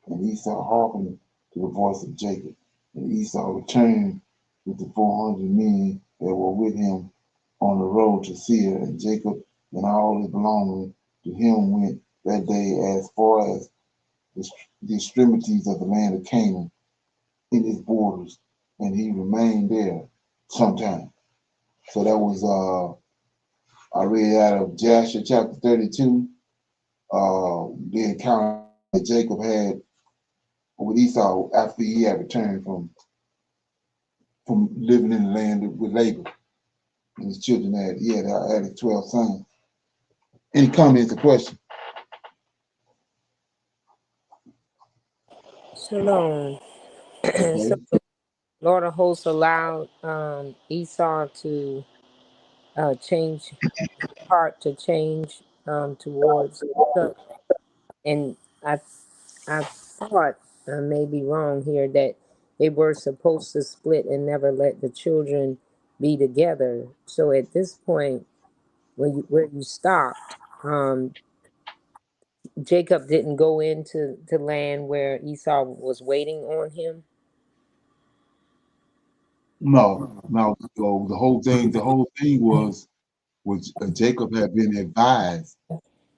And Esau hearkened to the voice of Jacob. And Esau returned with the 400 men that were with him on the road to Seir. And Jacob and all his belongings to him went that day as far as the extremities of the land of Canaan in its borders. And he remained there some time. So that was, I read out of Joshua chapter 32, the encounter that Jacob had with Esau after he had returned from living in the land with Laban and his children had his 12 sons. Any comments or questions? Shalom. So Okay. the Lord of hosts allowed Esau to change heart to change towards Jacob. And I thought, I may be wrong here, that they were supposed to split and never let the children be together. So at this point, where you stopped, Jacob didn't go into the land where Esau was waiting on him. No. So the whole thing was Jacob had been advised.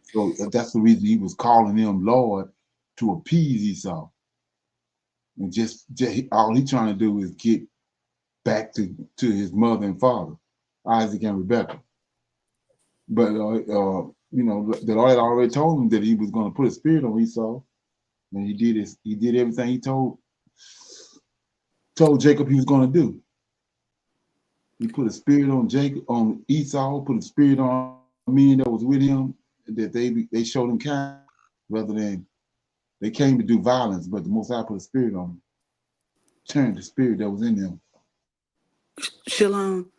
So that's the reason he was calling him Lord, to appease Esau. And just all he trying to do is get back to his mother and father, Isaac and Rebekah. But the Lord had already told him that he was going to put a spirit on Esau, and he did everything he told Jacob he was going to do. He put a spirit on Esau, put a spirit on men that was with him, that they showed him kind, rather than they came to do violence, but the Most High put a spirit on them, turned the spirit that was in them. Shalom.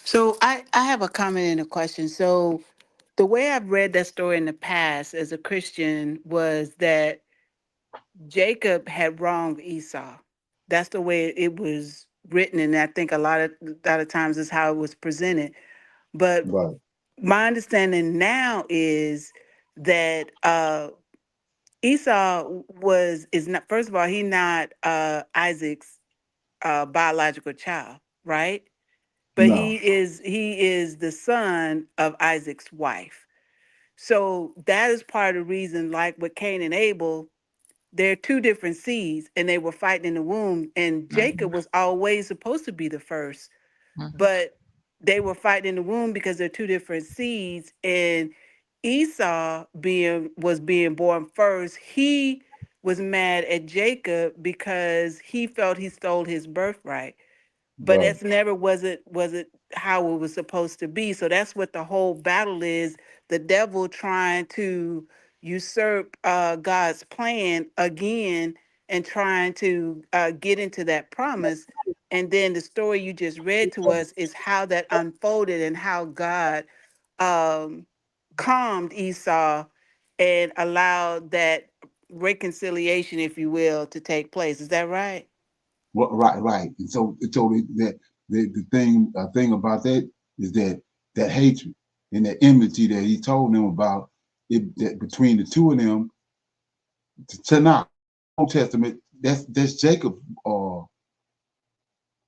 So I have a comment and a question. So the way I've read that story in the past as a Christian was that Jacob had wronged Esau. That's the way it was written, and I think a lot of times is how it was presented. But Right. my understanding now is that Esau is not, first of all, he not Isaac's biological child, right? But No. he is the son of Isaac's wife. So that is part of the reason, like with Cain and Abel, they're two different seeds and they were fighting in the womb. And Jacob was always supposed to be the first, Mhm. but they were fighting in the womb because they're two different seeds. And Esau being born first, he was mad at Jacob because he felt he stole his birthright, but Right. that's never wasn't how it was supposed to be. So that's what the whole battle is: the devil trying to usurp God's plan again and trying to get into that promise. And then the story you just read to us is how that unfolded and how God um, calmed Esau and allowed that reconciliation, if you will, to take place. Is that right? Right. And so that the thing about that is that hatred and that enmity that he told them about it, that between the two of them, to not Old Testament, that's Jacob,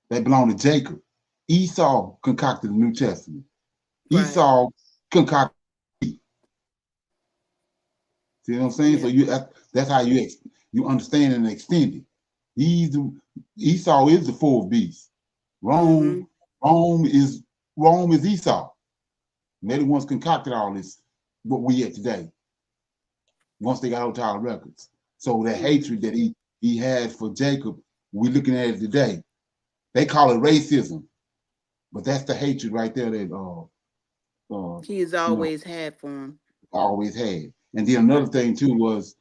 that belonged to Jacob. Esau concocted the New Testament. Right. Esau concocted. See what I'm saying? Yeah. So that's how you understand and extend it. Esau is the fourth beast. Mm-hmm. Rome is Esau. And they're the ones concocted all this, what we at today. Once they got Old Tower records. So the hatred that he had for Jacob, we're looking at it today. They call it racism, but that's the hatred right there that He has always had for him. always had. And then another thing too was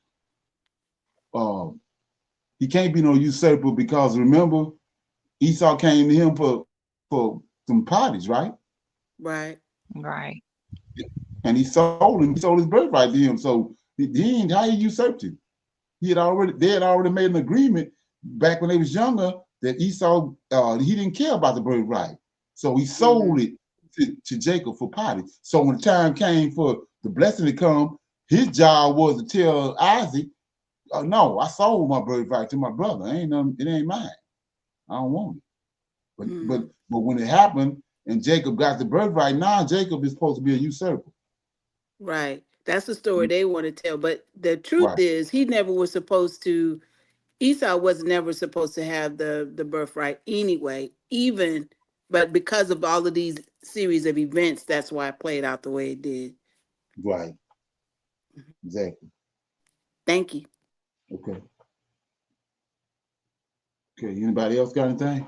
he can't be no usurper, because remember Esau came to him for some pottage, right? Right. Right. And he sold his birthright to him. So how he usurped him? They had already made an agreement back when they was younger that Esau he didn't care about the birthright. So he sold it to Jacob for pottage. So when the time came for the blessing to come, his job was to tell Isaac, no, I sold my birthright to my brother. It ain't mine. I don't want it. But when it happened and Jacob got the birthright, now Jacob is supposed to be a usurper. Right. That's the story they want to tell. But the truth is, he never was supposed to. Esau was never supposed to have the birthright anyway. But because of all of these series of events, that's why it played out the way it did. Right. Exactly. Thank you. Okay. Anybody else got anything?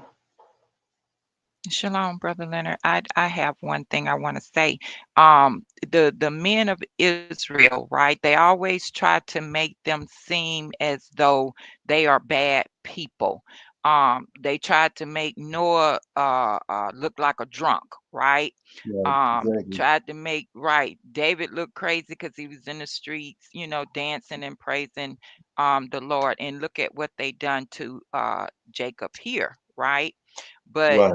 Shalom, Brother Leonard. I have one thing I want to say. The men of Israel, right? They always try to make them seem as though they are bad people. They tried to make Noah look like a drunk, right? Exactly. Tried to make David look crazy because he was in the streets, dancing and praising the Lord. And look at what they done to Jacob here, right? But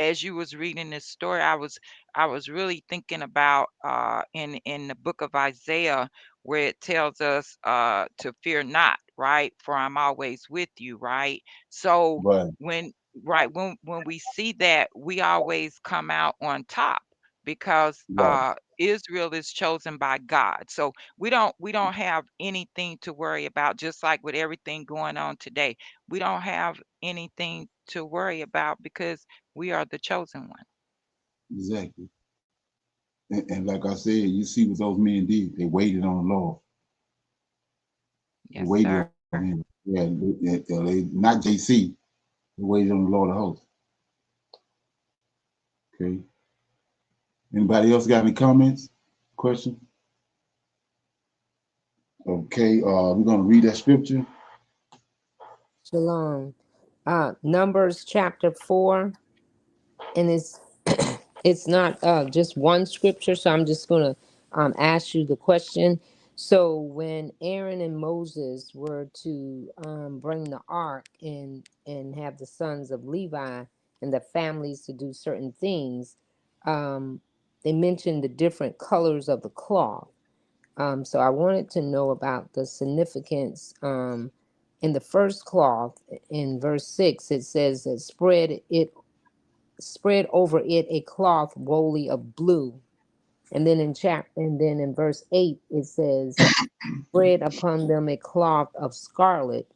as you was reading this story, I was really thinking about in the book of Isaiah, where it tells us to fear not, right? For I'm always with you, right? So when we see that, we always come out on top, because Israel is chosen by God. So we don't have anything to worry about, just like with everything going on today. We don't have anything to worry about because we are the chosen one. Exactly. And like I said, you see what those men did. They waited on the Lord. Yes, they waited sir. on him. Yeah, they not JC. They waited on the Lord of hosts. Okay. Anybody else got any comments, questions? Okay, we're gonna read that scripture. Shalom. Numbers chapter 4, and it's not just one scripture, so I'm just going to ask you the question. So when Aaron and Moses were to bring the ark and have the sons of Levi and the families to do certain things, they mentioned the different colors of the cloth. So I wanted to know about the significance. In the first cloth, in verse 6, it says that spread over it a cloth wholly of blue. And then in verse 8 it says, spread upon them a cloth of scarlet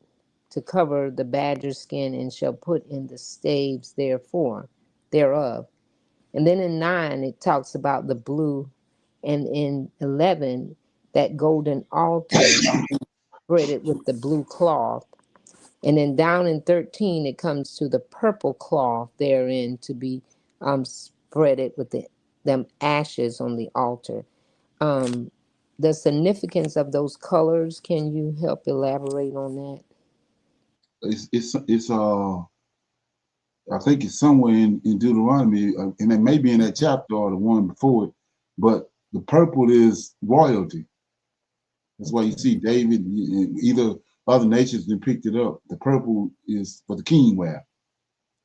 to cover the badger skin, and shall put in the staves thereof. And then in 9 it talks about the blue, and in 11 that golden altar spread it with the blue cloth. And then down in 13, it comes to the purple cloth therein to be spread it with them ashes on the altar. Um, the significance of those colors, can you help elaborate on that? It's I think it's somewhere in Deuteronomy, and it may be in that chapter or the one before it, but the purple is royalty. That's why you see David, either other nations then picked it up. The purple is for the king wear,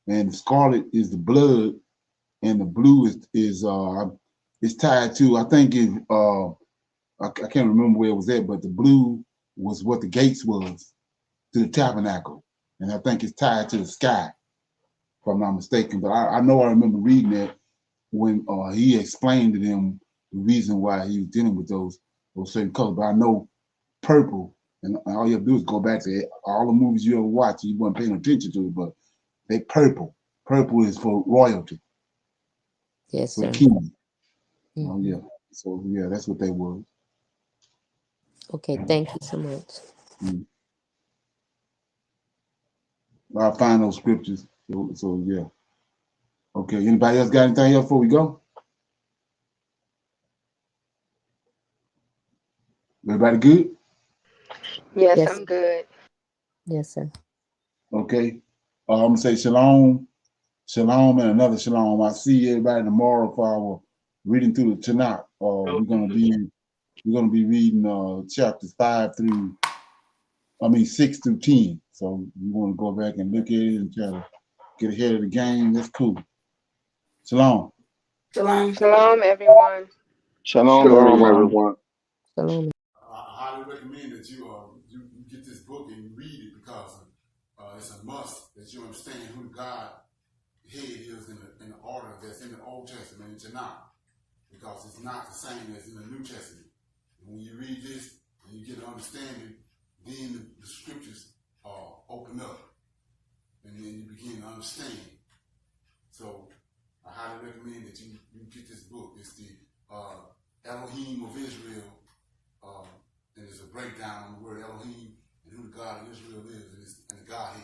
and the scarlet is the blood, and the blue is tied to, I think it I can't remember where it was at, but the blue was what the gates was to the tabernacle, and I think it's tied to the sky, if I'm not mistaken. But I know I remember reading that when he explained to them the reason why he was dealing with those certain colors. But I know purple, and all you have to do is go back to all the movies you ever watched. You weren't paying attention to it, but they purple. Purple is for royalty, Yes, for the sir. king. Mm-hmm. Oh yeah. So yeah, that's what they were. Okay, thank you so much. Mm. I'll find those scriptures. So yeah. Okay. Anybody else got anything else before we go? Everybody good? Yes, Yes, I'm good. yes, sir. Okay. I'm gonna say shalom, shalom, and another shalom. I'll see everybody tomorrow for our reading through the Tanakh. We're gonna be reading chapters 6 through 10. So you want to go back and look at it and try to get ahead of the game. That's cool. Shalom. Shalom. Shalom, everyone. Shalom, Shalom, everyone. everyone. Shalom. I highly recommend that you get this book and you read it because it's a must that you understand who God head is in the order that's in the Old Testament and Tanakh, because it's not the same as in the New Testament. And when you read this and you get an understanding, then the scriptures open up and then you begin to understand. So I highly recommend that you get this book. It's the Elohim of Israel, and it's a breakdown on the word Elohim and who the God of Israel is and the Godhead.